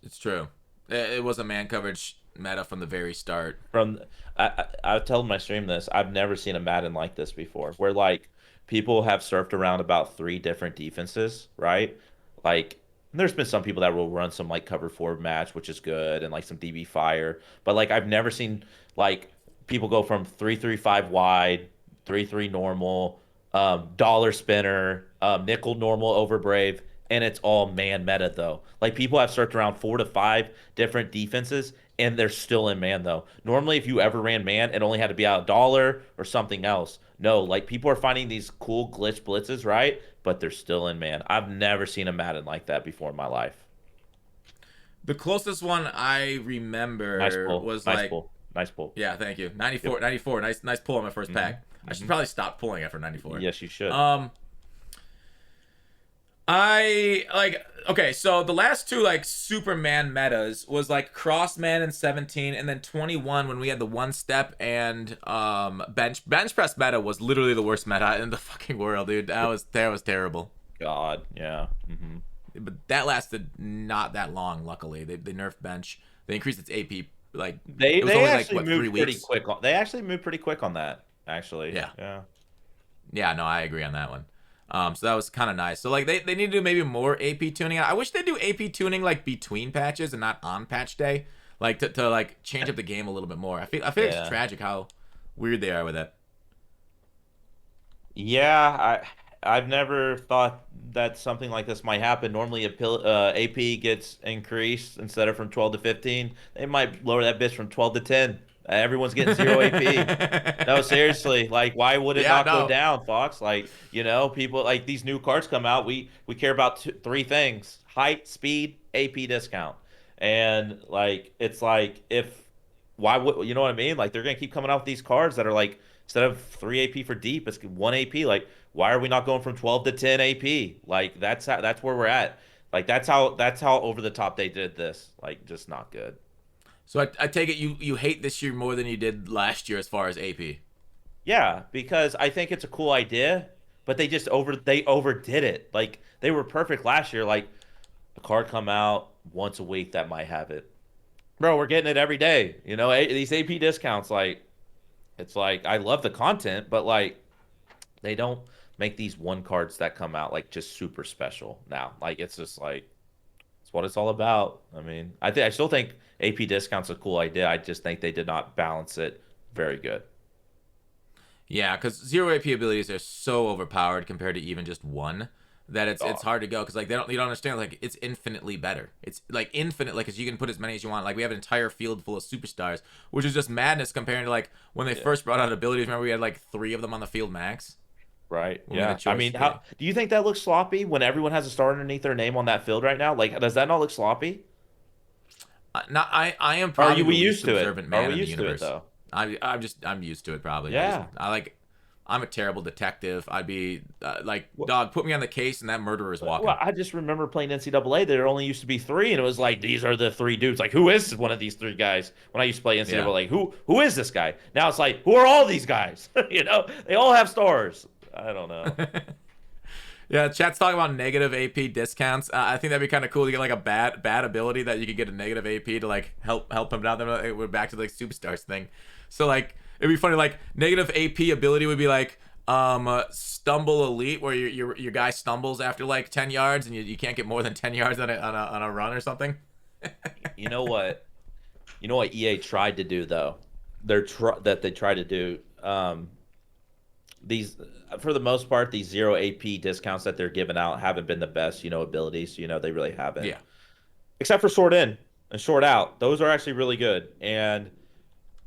It's true. It was a man coverage meta from the very start. From I've told my stream this. I've never seen a Madden like this before, where like people have surfed around about three different defenses, right? Like there's been some people that will run some like cover four match, which is good, and like some DB fire. But like I've never seen like people go from 3-3-5 wide, 3-3 normal, dollar spinner, nickel normal over brave, and it's all man meta though. Like people have searched around 4 to 5 different defenses, and they're still in man though. Normally, if you ever ran man, it only had to be out a dollar or something else. No, like people are finding these cool glitch blitzes, right? But they're still in man. I've never seen a Madden like that before in my life. The closest one I Nice remember pull. was Nice like, pull. Nice pull. yeah, thank you. Yep. 94. Nice pull on my first Hmm. pack. I should Hmm. probably stop pulling after 94. Yes, you should. Um, I like okay, so the last two like Superman metas was like Crossman in 17 and then 21 when we had the one step and bench press meta was literally the worst meta in the fucking world, dude. That was terrible. God, yeah. Hmm. But that lasted not that long, luckily. They nerfed bench. They increased its AP like They it was they only like actually what 3 moved pretty weeks. quick on. They actually moved pretty quick on that. Actually, Yeah. yeah. Yeah, no, I agree on that one. So that was kind of nice. So like they need to do maybe more AP tuning. I wish they do AP tuning like between patches and not on patch day, like to like change up the game a little bit more. I feel like it's Yeah. tragic how weird they are with it. Yeah, I've never thought that something like this might happen. Normally, AP gets increased instead of from 12 to 15. They might lower that bitch from 12 to 10. Everyone's getting zero AP. No, seriously, like why would it Yeah, not go no. down, Fox? Like, people like these new cards come out, we care about three things: height, speed, AP discount. And like it's like if why would you know what I mean? Like they're gonna keep coming out with these cards that are like instead of 3 AP for deep, it's 1 AP. Like, why are we not going from 12 to 10 AP? Like, that's where we're at. Like, that's how over the top they did this. Like, just not good. So I take it you hate this year more than you did last year as far as AP. Yeah, because I think it's a cool idea, but they overdid it. Like, they were perfect last year. Like, a card come out once a week that might have it. Bro, we're getting it every day. These AP discounts, like, it's like I love the content, but like they don't make these one cards that come out like just super special now. Like, it's just like it's what it's all about. I mean, I still think AP discounts a cool idea. I just think they did not balance it very good. Yeah, because zero AP abilities are so overpowered compared to even just one that it's Oh, hard to go because like you don't understand like it's infinitely better. It's like infinite like because you can put as many as you want. Like we have an entire field full of superstars, which is just madness compared to like when they yeah. first brought out abilities. Remember we had like three of them on the field max Right. when we had Yeah. a I choice. mean, Yeah. how do you think that looks sloppy when everyone has a star underneath their name on that field right now? Like, does that not look sloppy? Not I am Or are probably you the we least used to it? observant Are man we in the used to it universe. though? I'm used to it probably. Yeah. I like I'm a terrible detective. I'd be like Well, dog put me on the case and that murderer is walking. I just remember playing NCAA. There only used to be three, and it was like these are the three dudes. Like, who is one of these three guys? When I used to play Yeah. NCAA, like, who is this guy? Now it's like, who are all these guys? They all have stars. I don't know. Yeah, chat's talking about negative AP discounts. I think that'd be kind of cool to get like a bad ability that you could get a negative AP to like help him out. Then we're back to the like, superstars thing. So like it'd be funny like negative AP ability would be like stumble elite where your guy stumbles after like 10 yards and you can't get more than 10 yards on a run or something. You know what? You know what EA tried to do though. That they tried to do. These For the most part, these zero AP discounts that they're giving out haven't been the best. Abilities. They really haven't. Yeah. Except for short in and short out. Those are actually really good. And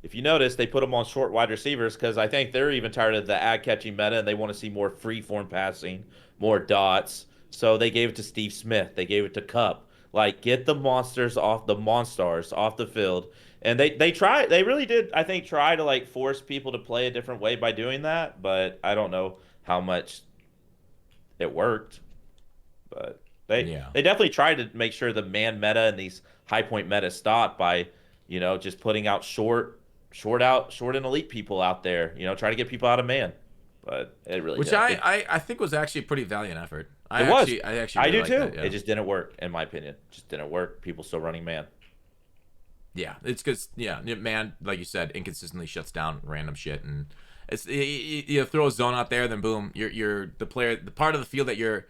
if you notice, they put them on short wide receivers because I think they're even tired of the ad catching meta and they want to see more free form passing, more dots. So they gave it to Steve Smith. They gave it to Cup. Like, get the monsters off the field. And they really did, I think, try to like force people to play a different way by doing that. But I don't know how much it worked. But they Yeah. they definitely tried to make sure the man meta and these high point meta stopped by, just putting out short and elite people out there, try to get people out of man. But it really Which did. I think was actually a pretty valiant effort. It was. I actually I really do like too. that. It Yeah. just didn't work, in my opinion. Just didn't work. People still running man. Yeah, it's because man, like you said, inconsistently shuts down random shit, and it's you throw a zone out there, then boom, you're the player, the part of the field that your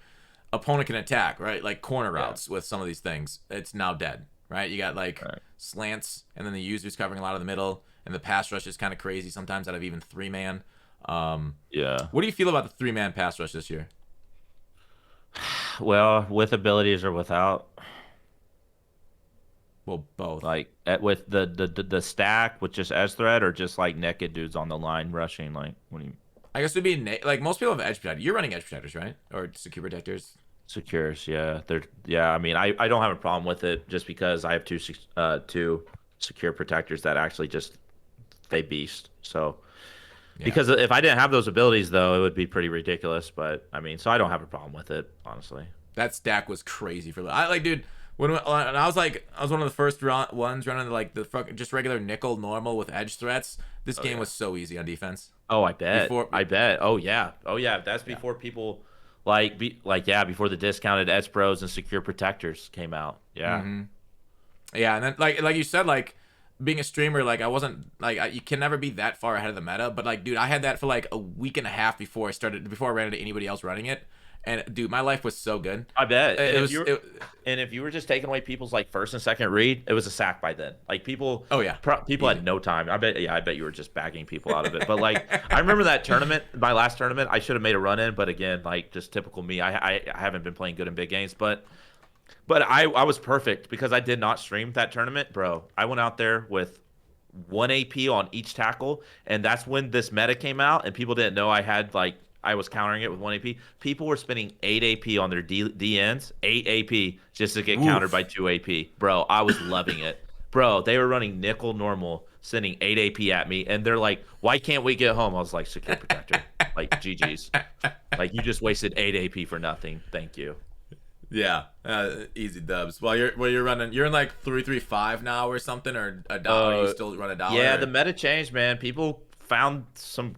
opponent can attack, right? Like corner Yeah. routes with some of these things, it's now dead, right? You got like Right. slants, and then the user's covering a lot of the middle, and the pass rush is kind of crazy sometimes out of even three man. Yeah. What do you feel about the three man pass rush this year? Well, with abilities or without, Well, both. like with the stack with just edge threat or just like naked dudes on the line rushing. Like, what do you I guess it'd be like most people have edge protectors. You're running edge protectors, right? Or secure protectors. secures? Yeah, yeah. I mean, I don't have a problem with it just because I have two secure protectors that actually just they beast. So Yeah. because if I didn't have those abilities though, it would be pretty ridiculous. But I mean, so I don't have a problem with it, honestly. That stack was crazy for I like, dude. When I was like, I was one of the first ones running like the just regular nickel normal with edge threats. This Oh game yeah. was so easy on defense. Oh, I bet. Before, I bet. Oh yeah. Oh yeah. That's yeah, before people yeah, before the discounted edge pros and secure protectors came out. Yeah. yeah, and then like you said, like being a streamer, like I wasn't like you can never be that far ahead of the meta. But like, dude, I had that for like a week and a half before I ran into anybody else running it. And dude, my life was so good. I bet. It And was. if you were just taking away people's like first and second read, it was a sack by then. Like Oh yeah, people easy. had no time. I bet you were just bagging people out of it. But like I remember that tournament, my last tournament, I should have made a run in, but again, like just typical me. I haven't been playing good in big games, but I was perfect because I did not stream that tournament, bro. I went out there with 1 AP on each tackle, and that's when this meta came out, and people didn't know I was countering it with 1 AP. People were spending 8 AP on their DNs, 8 AP just to get countered Oof. by 2 AP. Bro, I was loving it. Bro, they were running nickel normal sending 8 AP at me, and they're like, "Why can't we get home?" I was like, "Secure protector." Like, GG's. Like, you just wasted 8 AP for nothing. Thank you. Yeah, easy dubs. Well, you're running. You're in like 335 now or something, or a dollar. You still run a dollar? Yeah, the meta changed, man. People found some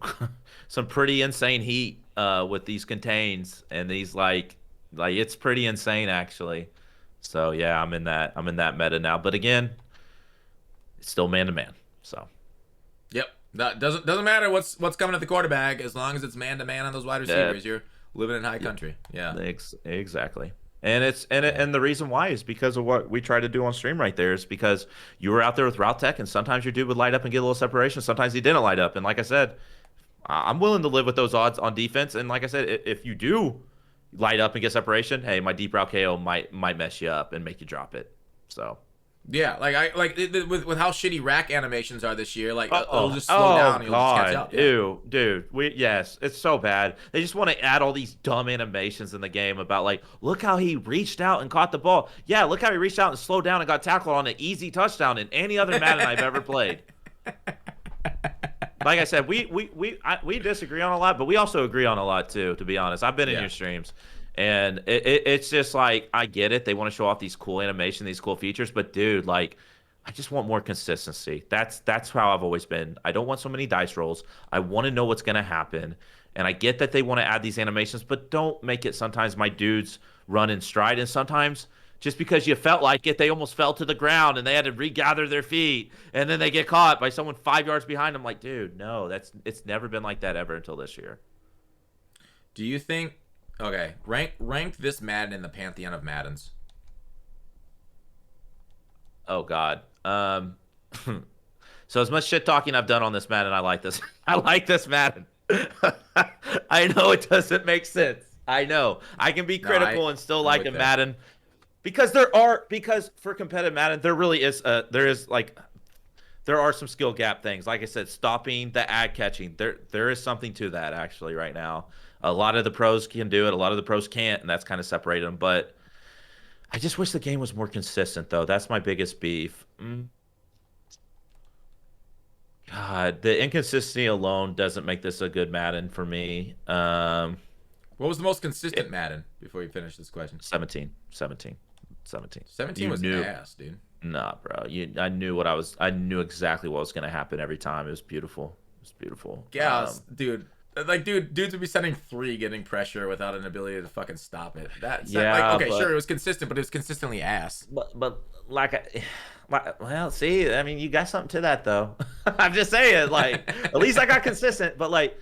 some pretty insane heat with these contains and these like it's pretty insane actually. So yeah, I'm in that meta now. But again, it's still man to man. So Yep. That doesn't matter what's coming at the quarterback as long as it's man to man on those wide receivers. You're living in high country. Yeah. Exactly. And the reason why is because of what we try to do on stream right there is because you were out there with route tech, and sometimes your dude would light up and get a little separation. Sometimes he didn't light up. And like I said, I'm willing to live with those odds on defense. And like I said, if you do light up and get separation, hey, my deep route KO might mess you up and make you drop it. So Yeah, with how shitty rack animations are this year, like it'll just slow down and you'll just catch up. Yeah. Ew, dude. Yes, it's so bad. They just want to add all these dumb animations in the game about like, look how he reached out and caught the ball. Yeah, look how he reached out and slowed down and got tackled on an easy touchdown in any other Madden I've ever played. Like I said, we disagree on a lot, but we also agree on a lot too. To be honest, I've been in your streams. And it's just like, I get it. They want to show off these cool animation, these cool features. But, dude, like, I just want more consistency. That's how I've always been. I don't want so many dice rolls. I want to know what's going to happen. And I get that they want to add these animations, but don't make it sometimes my dudes run in stride. And sometimes just because you felt like it, they almost fell to the ground and they had to regather their feet. And then they get caught by someone 5 yards behind them. Like, dude, no, it's never been like that ever until this year. Do you think... Okay, rank this Madden in the pantheon of Maddens. Oh God. So as much shit talking I've done on this Madden, I like this. I like this Madden. I know it doesn't make sense. I know I can be critical and still like a Madden because for competitive Madden there really is there are some skill gap things. Like I said, stopping the ad catching. There is something to that actually right now. A lot of the pros can do it. A lot of the pros can't, and that's kind of separated them. But I just wish the game was more consistent, though. That's my biggest beef. God, the inconsistency alone doesn't make this a good Madden for me. What was the most consistent Madden before you finish this question? 17. 17 was ass, dude. Nah, bro. I knew exactly what was going to happen every time. It was beautiful. Yeah, dude. Like, dudes would be sending 3 getting pressure without an ability to fucking stop it. Sure, it was consistent, but it was consistently ass. But well, see, I mean, you got something to that though. I'm just saying, like, at least I got consistent. But like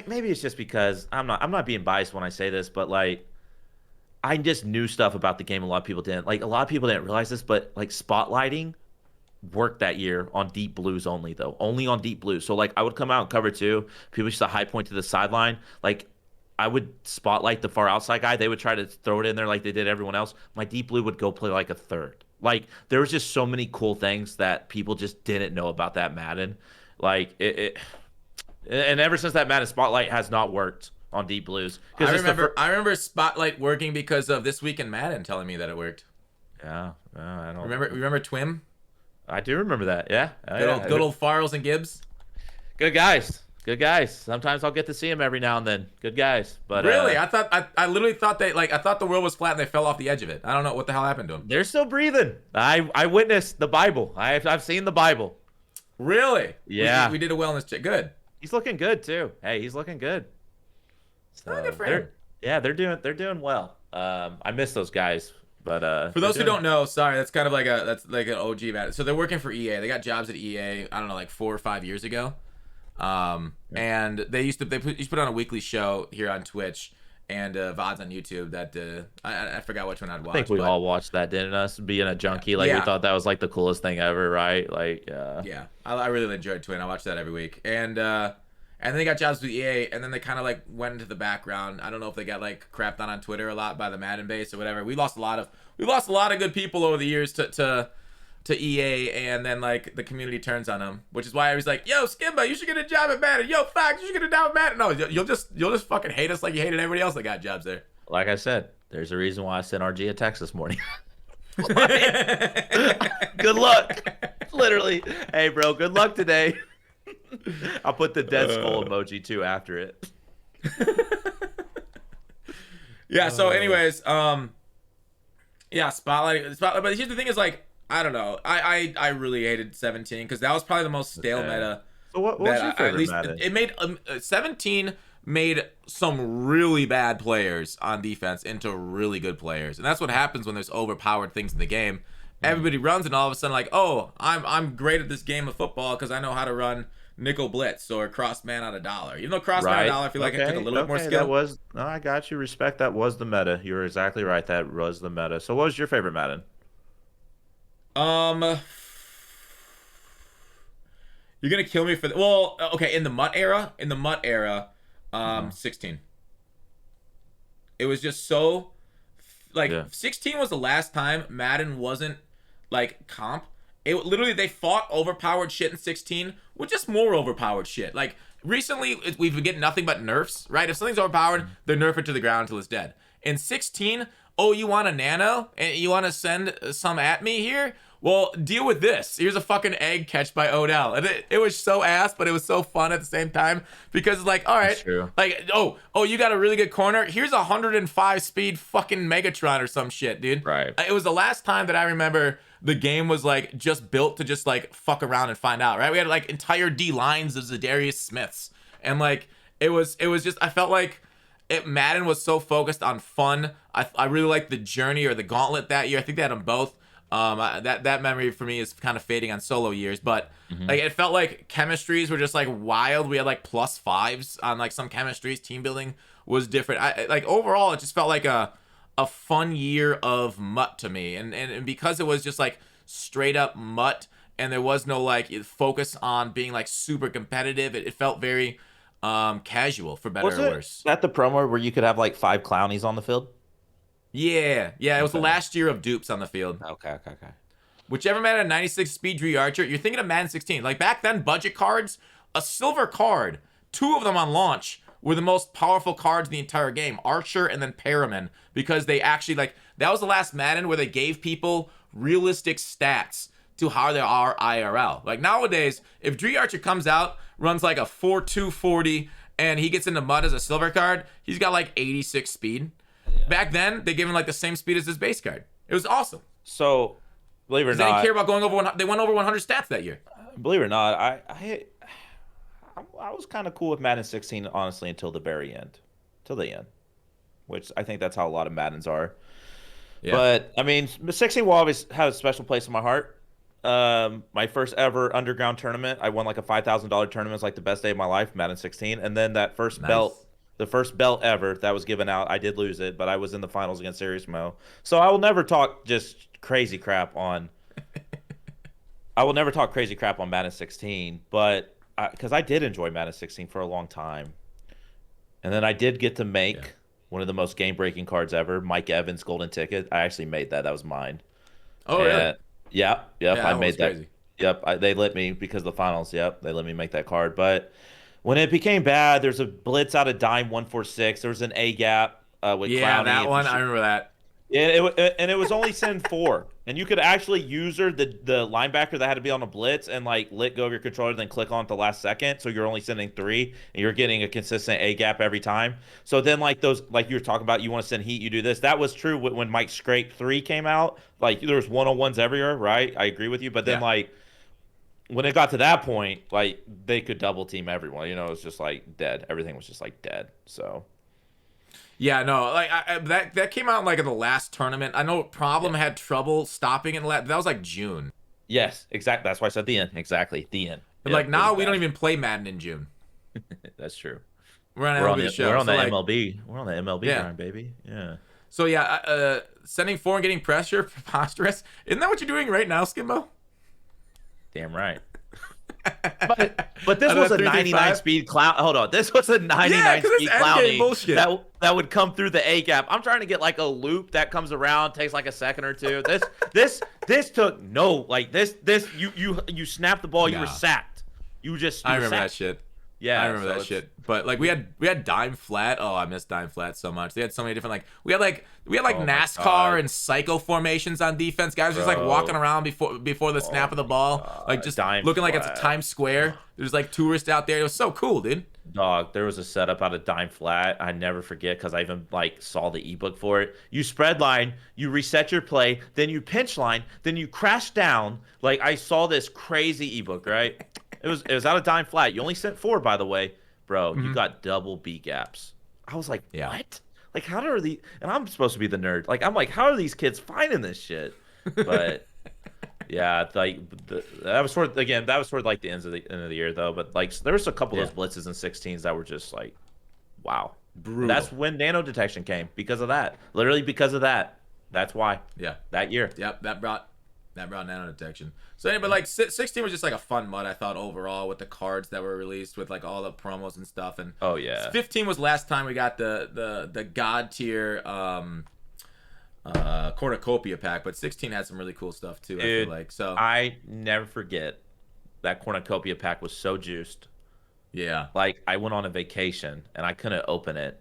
maybe it's just because I'm not being biased when I say this, but like, I just knew stuff about the game a lot of people didn't. Like, a lot of people didn't realize this, but like spotlighting worked that year on deep blues only, though. Only on deep blues. So like, I would come out and cover 2. People used to high point to the sideline. Like, I would spotlight the far outside guy. They would try to throw it in there like they did everyone else. My deep blue would go play like a third. Like, there was just so many cool things that people just didn't know about that Madden. Like, and ever since that Madden, spotlight has not worked on deep blues. I remember spotlight working because of This Week in Madden telling me that it worked. Yeah, I don't remember Twim. I do remember that. Yeah, good old Farrells and Gibbs. Good guys. Sometimes I'll get to see them every now and then. Good guys. But really, I literally thought I thought the world was flat and they fell off the edge of it. I don't know what the hell happened to them. They're still breathing. I witnessed the Bible. I've seen the Bible. Really? Yeah. We did a wellness check. Good. He's looking good too. Hey, he's looking good. So, good for him. Yeah, they're doing well. I miss those guys. But for those who don't know, sorry, that's kind of like an OG Madden. So they're working for EA. They got jobs at EA. I don't know, like 4 or 5 years ago. And they used to put on a weekly show here on Twitch and VODs on YouTube that I forgot which one I'd watch. I think we all watched that, didn't us? Being a junkie, like we thought that was like the coolest thing ever, right? Like yeah, I really enjoyed Twin. I watched that every week, and then they got jobs with EA, and then they kind of like went into the background. I don't know if they got like crapped on Twitter a lot by the Madden base or whatever. We lost a lot of good people over the years to EA, and then like the community turns on them, which is why I was like, "Yo, Skimbo, you should get a job at Madden. Yo, Fox, you should get a job at Madden." No, you'll just fucking hate us like you hated everybody else that got jobs there. Like I said, there's a reason why I sent RG a text this morning. Good luck. Literally. Hey, bro, good luck today. I'll put the dead skull emoji too after it. Yeah. So, anyways, yeah, spotlight. But here's the thing: is like, I don't know. I really hated 17 because that was probably the most stale meta. So what was your favorite at least Madden? it made 17 made some really bad players on defense into really good players, and that's what happens when there's overpowered things in the game. Everybody runs, and all of a sudden, like, oh, I'm great at this game of football because I know how to run nickel blitz or cross man on a dollar. Even though cross man on a dollar, I feel like it took a little bit more skill. That was no, I got you. Respect. That was the meta. You were exactly right. That was the meta. So what was your favorite Madden? You're gonna kill me for the well, okay, in the MUT era, 16. It was just so like 16 was the last time Madden wasn't like comp. It literally they fought overpowered shit in 16 with just more overpowered shit. Like recently we've been getting nothing but nerfs, right? If something's overpowered, they nerf it to the ground until it's dead. In 16, oh, you want a nano and you want to send some at me here? Well, deal with this. Here's a fucking egg catch by Odell. And it was so ass, but it was so fun at the same time because it's like, all right, like, oh, you got a really good corner. Here's a 105 speed fucking Megatron or some shit, dude. Right. It was the last time that I remember the game was like just built to just like fuck around and find out, right? We had like entire D lines of Zadarius Smiths. And like, it was just, I felt like Madden was so focused on fun. I really liked the journey or the gauntlet that year. I think they had them both. That memory for me is kind of fading on solo years, but like it felt like chemistries were just like wild. We had like +5s on like some chemistries. Team building was different. Like overall, it just felt like a fun year of MUT to me, and because it was just like straight up MUT, and there was no like focus on being like super competitive. It felt very casual, for better or worse. Was that the promo where you could have like 5 clownies on the field? Yeah. It was the last year of dupes on the field. Okay. Whichever man had a 96 speed Dree Archer, you're thinking of Madden 16. Like back then, budget cards, a silver card, 2 of them on launch were the most powerful cards in the entire game. Archer and then Perriman, because they actually like that was the last Madden where they gave people realistic stats to how they are IRL. Like nowadays, if Dree Archer comes out, runs like a 4.2 40, and he gets into MUT as a silver card, he's got like 86 speed. Back then, they gave him like the same speed as his base card. It was awesome. So, believe it or not, they didn't care about going over. They went over 100 stats that year. Believe it or not, I was kind of cool with Madden 16 honestly until the very end, till the end, which I think that's how a lot of Maddens are. Yeah. But I mean, 16 will always have a special place in my heart. My first ever underground tournament, I won like a $5,000 tournament. It was like the best day of my life, Madden 16, and then that first belt. The first belt ever that was given out, I did lose it, but I was in the finals against Serious Mo. So I will never talk just crazy crap on. I will never talk crazy crap on Madden 16, but because I did enjoy Madden 16 for a long time, and then I did get to make one of the most game-breaking cards ever, Mike Evans' golden ticket. I actually made that. That was mine. Oh, really? Yep. I made that. Crazy. Yep. They let me because of the finals. Yep. They let me make that card, but. When it became bad, there's a blitz out of dime 146. There was an A gap with Clowney. That one I remember that. Yeah, and it was only send 4, and you could actually use the linebacker that had to be on a blitz and like let go of your controller, then click on at the last second. So you're only sending 3, and you're getting a consistent A gap every time. So then like those like you were talking about, you want to send heat, you do this. That was true when Mike Scrape 3 came out. Like there was 1-on-1s everywhere, right? I agree with you, but then like. When it got to that point, like they could double team everyone. You know, it was just like dead. Everything was just like dead. So, yeah, no, like that came out like in the last tournament. I know Problem had trouble stopping it. That was like June. Yes, exactly. That's why I said the end. Exactly, the end. But like now we don't even play Madden in June. That's true. We're on the show. We're on the MLB. We're on the MLB grind, baby. Yeah. So yeah, sending 4 and getting pressure, preposterous. Isn't that what you're doing right now, Skimbo? Damn right. But this was a 99 speed clown. Hold on, this was a 99 speed clowny that would come through the A gap. I'm trying to get like a loop that comes around, takes like a second or two. This took no like this. You snapped the ball, you were sacked. You just. I remember that shit. I Yeah, remember so that it's shit. But like we had Dime Flat. Oh, I miss Dime Flat so much. They had so many different we had oh my NASCAR god, and psycho formations on defense. Guys just like walking bro. around before the Oh snap of the my ball, like god, just dime looking like it's a flat. Times Square. There's like tourists out there. It was so cool, dude. Dog, there was a setup out of dime flat. I never forget because I even like saw the ebook for it. You spread line, you reset your play, then you pinch line, then you crash down. Like I saw this crazy ebook, right? It was out of dime flat. You only sent four, by the way, bro. You Hmm. got double B gaps. I was like, Yeah. what? Like how are these? And I'm supposed to be the nerd. Like I'm like, how are these kids finding this shit? But yeah, it's like that was sort of again that was sort of like the end of the year though. But like there was a couple Yeah. of those blitzes and 16s that were just like, wow. And Brutal. that's when nano detection came because of that. Literally because of that. That's why Yeah. that year. Yep. That brought nano detection. So anyway, but like 16 was just like a fun mud, I thought, overall, with the cards that were released with like all the promos and stuff. And Oh yeah. 15 was last time we got the god tier cornucopia pack, but 16 had some really cool stuff too. I Dude, feel like so. I never forget that cornucopia pack was so juiced. Yeah. Like I went on a vacation and I couldn't open it.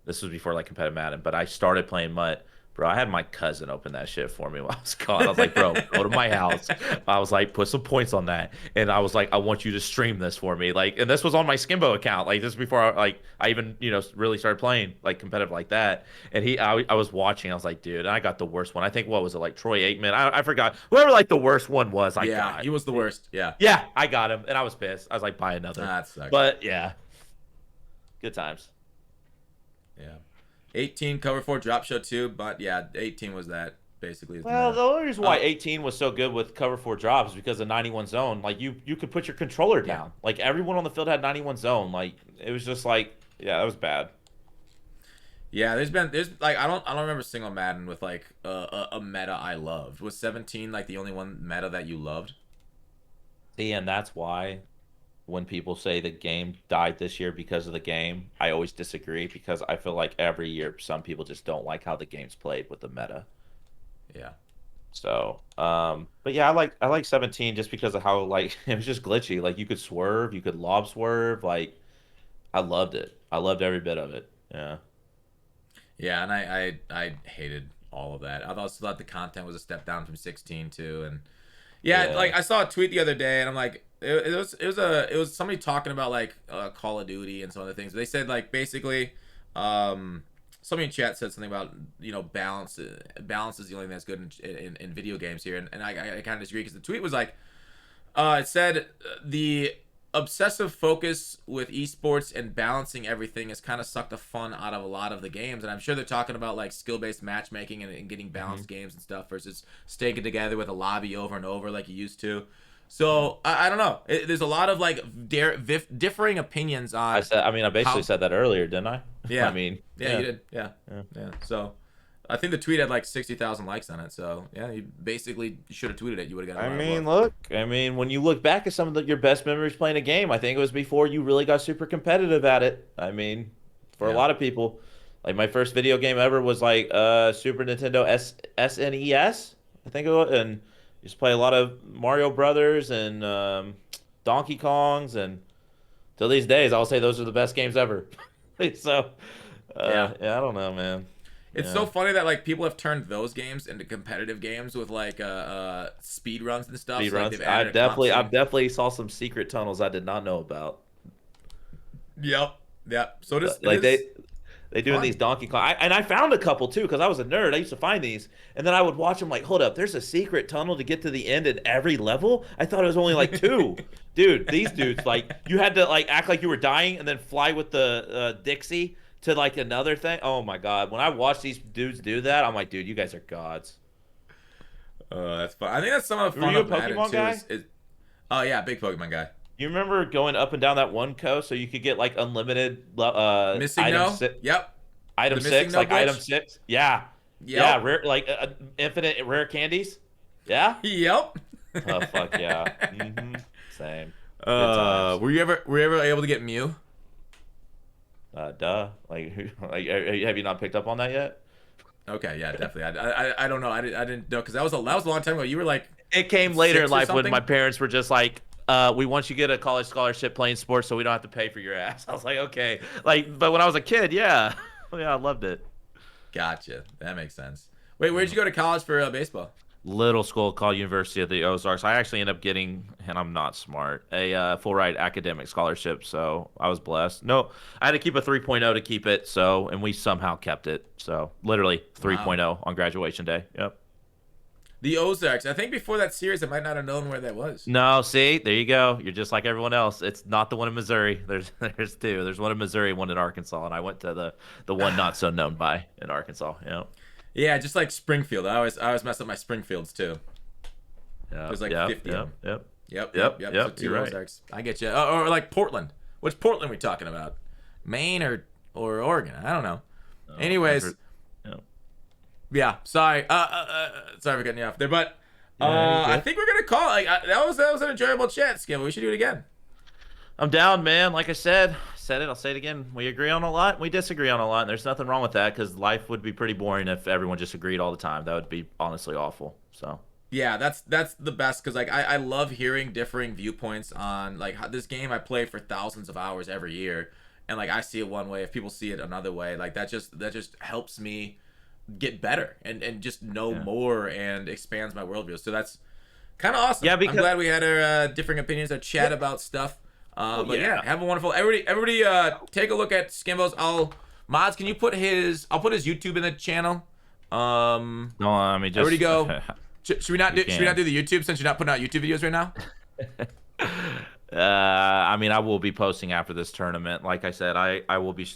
This was before like competitive Madden, but I started playing Mutt. Bro, I had my cousin open that shit for me while I was gone. I was like, bro, go to my house. I was like, put some points on that. And I was like, I want you to stream this for me. Like, and this was on my Skimbo account. Like, this is before I even, really started playing like competitive like that. And I was watching. I was like, dude, and I got the worst one. I think, what was it, like Troy Aikman? I forgot. Whoever like the worst one was, I Yeah, got. he was the worst. Yeah. Yeah, I got him. And I was pissed. I was like, buy another. That sucks. But yeah, good times. Yeah. 18 cover 4 drop show too, but yeah, 18 was that basically. Well, the only reason why Oh. 18 was so good with cover 4 drops is because of 91 zone. Like you could put your controller down. Like everyone on the field had 91 zone. Like it was just like, yeah, that was bad. Yeah, there's like I don't remember a single Madden with like a meta I loved. Was 17 like the only one meta that you loved? See, and that's why when people say the game died this year because of the game, I always disagree because I feel like every year some people just don't like how the game's played with the meta. Yeah. So, but yeah, I like 17 just because of how like it was just glitchy. Like you could swerve, you could lob swerve. Like I loved it. I loved every bit of it. Yeah. Yeah, and I hated all of that. I also thought the content was a step down from 16 too, and yeah, Yeah. like I saw a tweet the other day, and I'm like, it was somebody talking about like Call of Duty and some other things. They said like basically, somebody in chat said something about balance. Balance is the only thing that's good in video games here, and I kind of disagree because the tweet was like, it said the obsessive focus with esports and balancing everything has kind of sucked the fun out of a lot of the games, and I'm sure they're talking about like skill-based matchmaking and getting balanced games and stuff versus staying together with a lobby over and over like you used to. So I don't know. There's a lot of like differing opinions on. I basically how- said that earlier, didn't I? Yeah. I mean, Yeah, you did. Yeah. Yeah. Yeah. So I think the tweet had like 60,000 likes on it. So yeah, you basically should have tweeted it. You would have got. When you look back at some of your best memories playing a game, I think it was before you really got super competitive at it. I mean, for a Yeah. lot of people, like my first video game ever was like Super Nintendo SNES, I think it was, and used to play a lot of Mario Brothers and Donkey Kongs, and till these days, I'll say those are the best games ever. So, Yeah. I don't know, man. It's Yeah. so funny that like people have turned those games into competitive games with like speed runs and stuff. Speed So, like, runs. they've added a comp I thing. definitely saw some secret tunnels I did not know about. Yep. Yep. So does Like they do in fun. these Donkey Kong. And I found a couple too because I was a nerd. I used to find these, and then I would watch them. Like, hold up, there's a secret tunnel to get to the end at every level. I thought it was only like two. Dude, these dudes like you had to like act like you were dying and then fly with the Dixie to like another thing. Oh my god, when I watch these dudes do that, I'm like, dude, you guys are gods. That's fun. I think that's some of the Were fun you a of Madden Pokemon too. guy? Oh yeah, big Pokemon guy. You remember going up and down that one coast so you could get like unlimited Missing item no. si- Yep. item The missing six, no like glitch? item 6? Yeah. Yep. Yeah, rare like infinite rare candies. Yeah. Yep. Oh fuck yeah. Same. Good times. Were you ever able to get Mew? Duh. Have you not picked up on that yet? Okay, yeah, definitely. I don't know. I didn't know because that was a long time ago. You were like It came later in 6 or life when something? my parents were just like, we want you to get a college scholarship playing sports, so we don't have to pay for your ass. I was like, okay. Like, but when I was a kid, yeah, yeah, I loved it. Gotcha. That makes sense. Wait, where'd you go to college for baseball? Little school called University of the Ozarks. I actually ended up getting, and I'm not smart, a full ride academic scholarship. So I was blessed. No, I had to keep a 3.0 to keep it. So, and we somehow kept it. So literally Wow. 3.0 on graduation day. Yep. The Ozarks. I think before that series, I might not have known where that was. No, see, there you go. You're just like everyone else. It's not the one in Missouri. There's two. There's one in Missouri, one in Arkansas, and I went to the one not so known by in Arkansas. Yep. Yeah, just like Springfield. I always mess up my Springfields too. Yep. There's like Yep. 50 of Yep. them. Yep. Yep, yep, Yep. yep. So Yep. You're two right. Ozarks. I get you. Or like Portland. Which Portland we talking about? Maine or Oregon? I don't know. Oh, Anyways, never. Yep. yeah. Sorry. Sorry for cutting you off there, but Yeah, you're I good. think we're gonna call. That was an enjoyable chat, Skimbo. We should do it again. I'm down, man. Like I said it. I'll say it again. We agree on a lot. We disagree on a lot. And there's nothing wrong with that because life would be pretty boring if everyone just agreed all the time. That would be honestly awful. So Yeah, that's the best because like I love hearing differing viewpoints on like how this game I play for thousands of hours every year, and like I see it one way, if people see it another way, like that just helps me get better and just know yeah, more and expands my worldview. So that's kind of awesome. yeah. I'm Because glad we had our differing opinions, our chat yeah, about stuff. oh But yeah, yeah. have a wonderful everybody. Take a look at Skimbo's. Mods. Can you put his? I'll put his YouTube in the channel. No, I mean Everybody just go. Should we not you do? Should we not can. do the YouTube since you're not putting out YouTube videos right now? I mean, I will be posting after this tournament. Like I said, I will be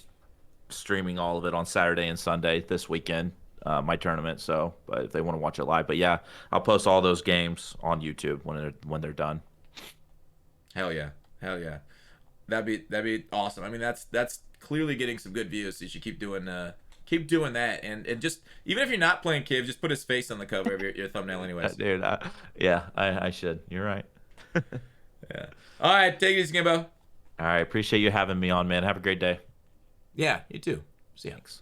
streaming all of it on Saturday and Sunday this weekend. My tournament. So, but if they want to watch it live, but yeah, I'll post all those games on YouTube when they're done. Hell yeah, hell yeah. That'd be awesome. I mean, that's clearly getting some good views. So you should keep doing that, and just even if you're not playing Kiv, just put his face on the cover of your thumbnail, anyways. Dude, yeah, I should. You're right. Yeah. All right, take it easy, Gimbo. All right, appreciate you having me on, man. Have a great day. Yeah, you too. See ya. Thanks.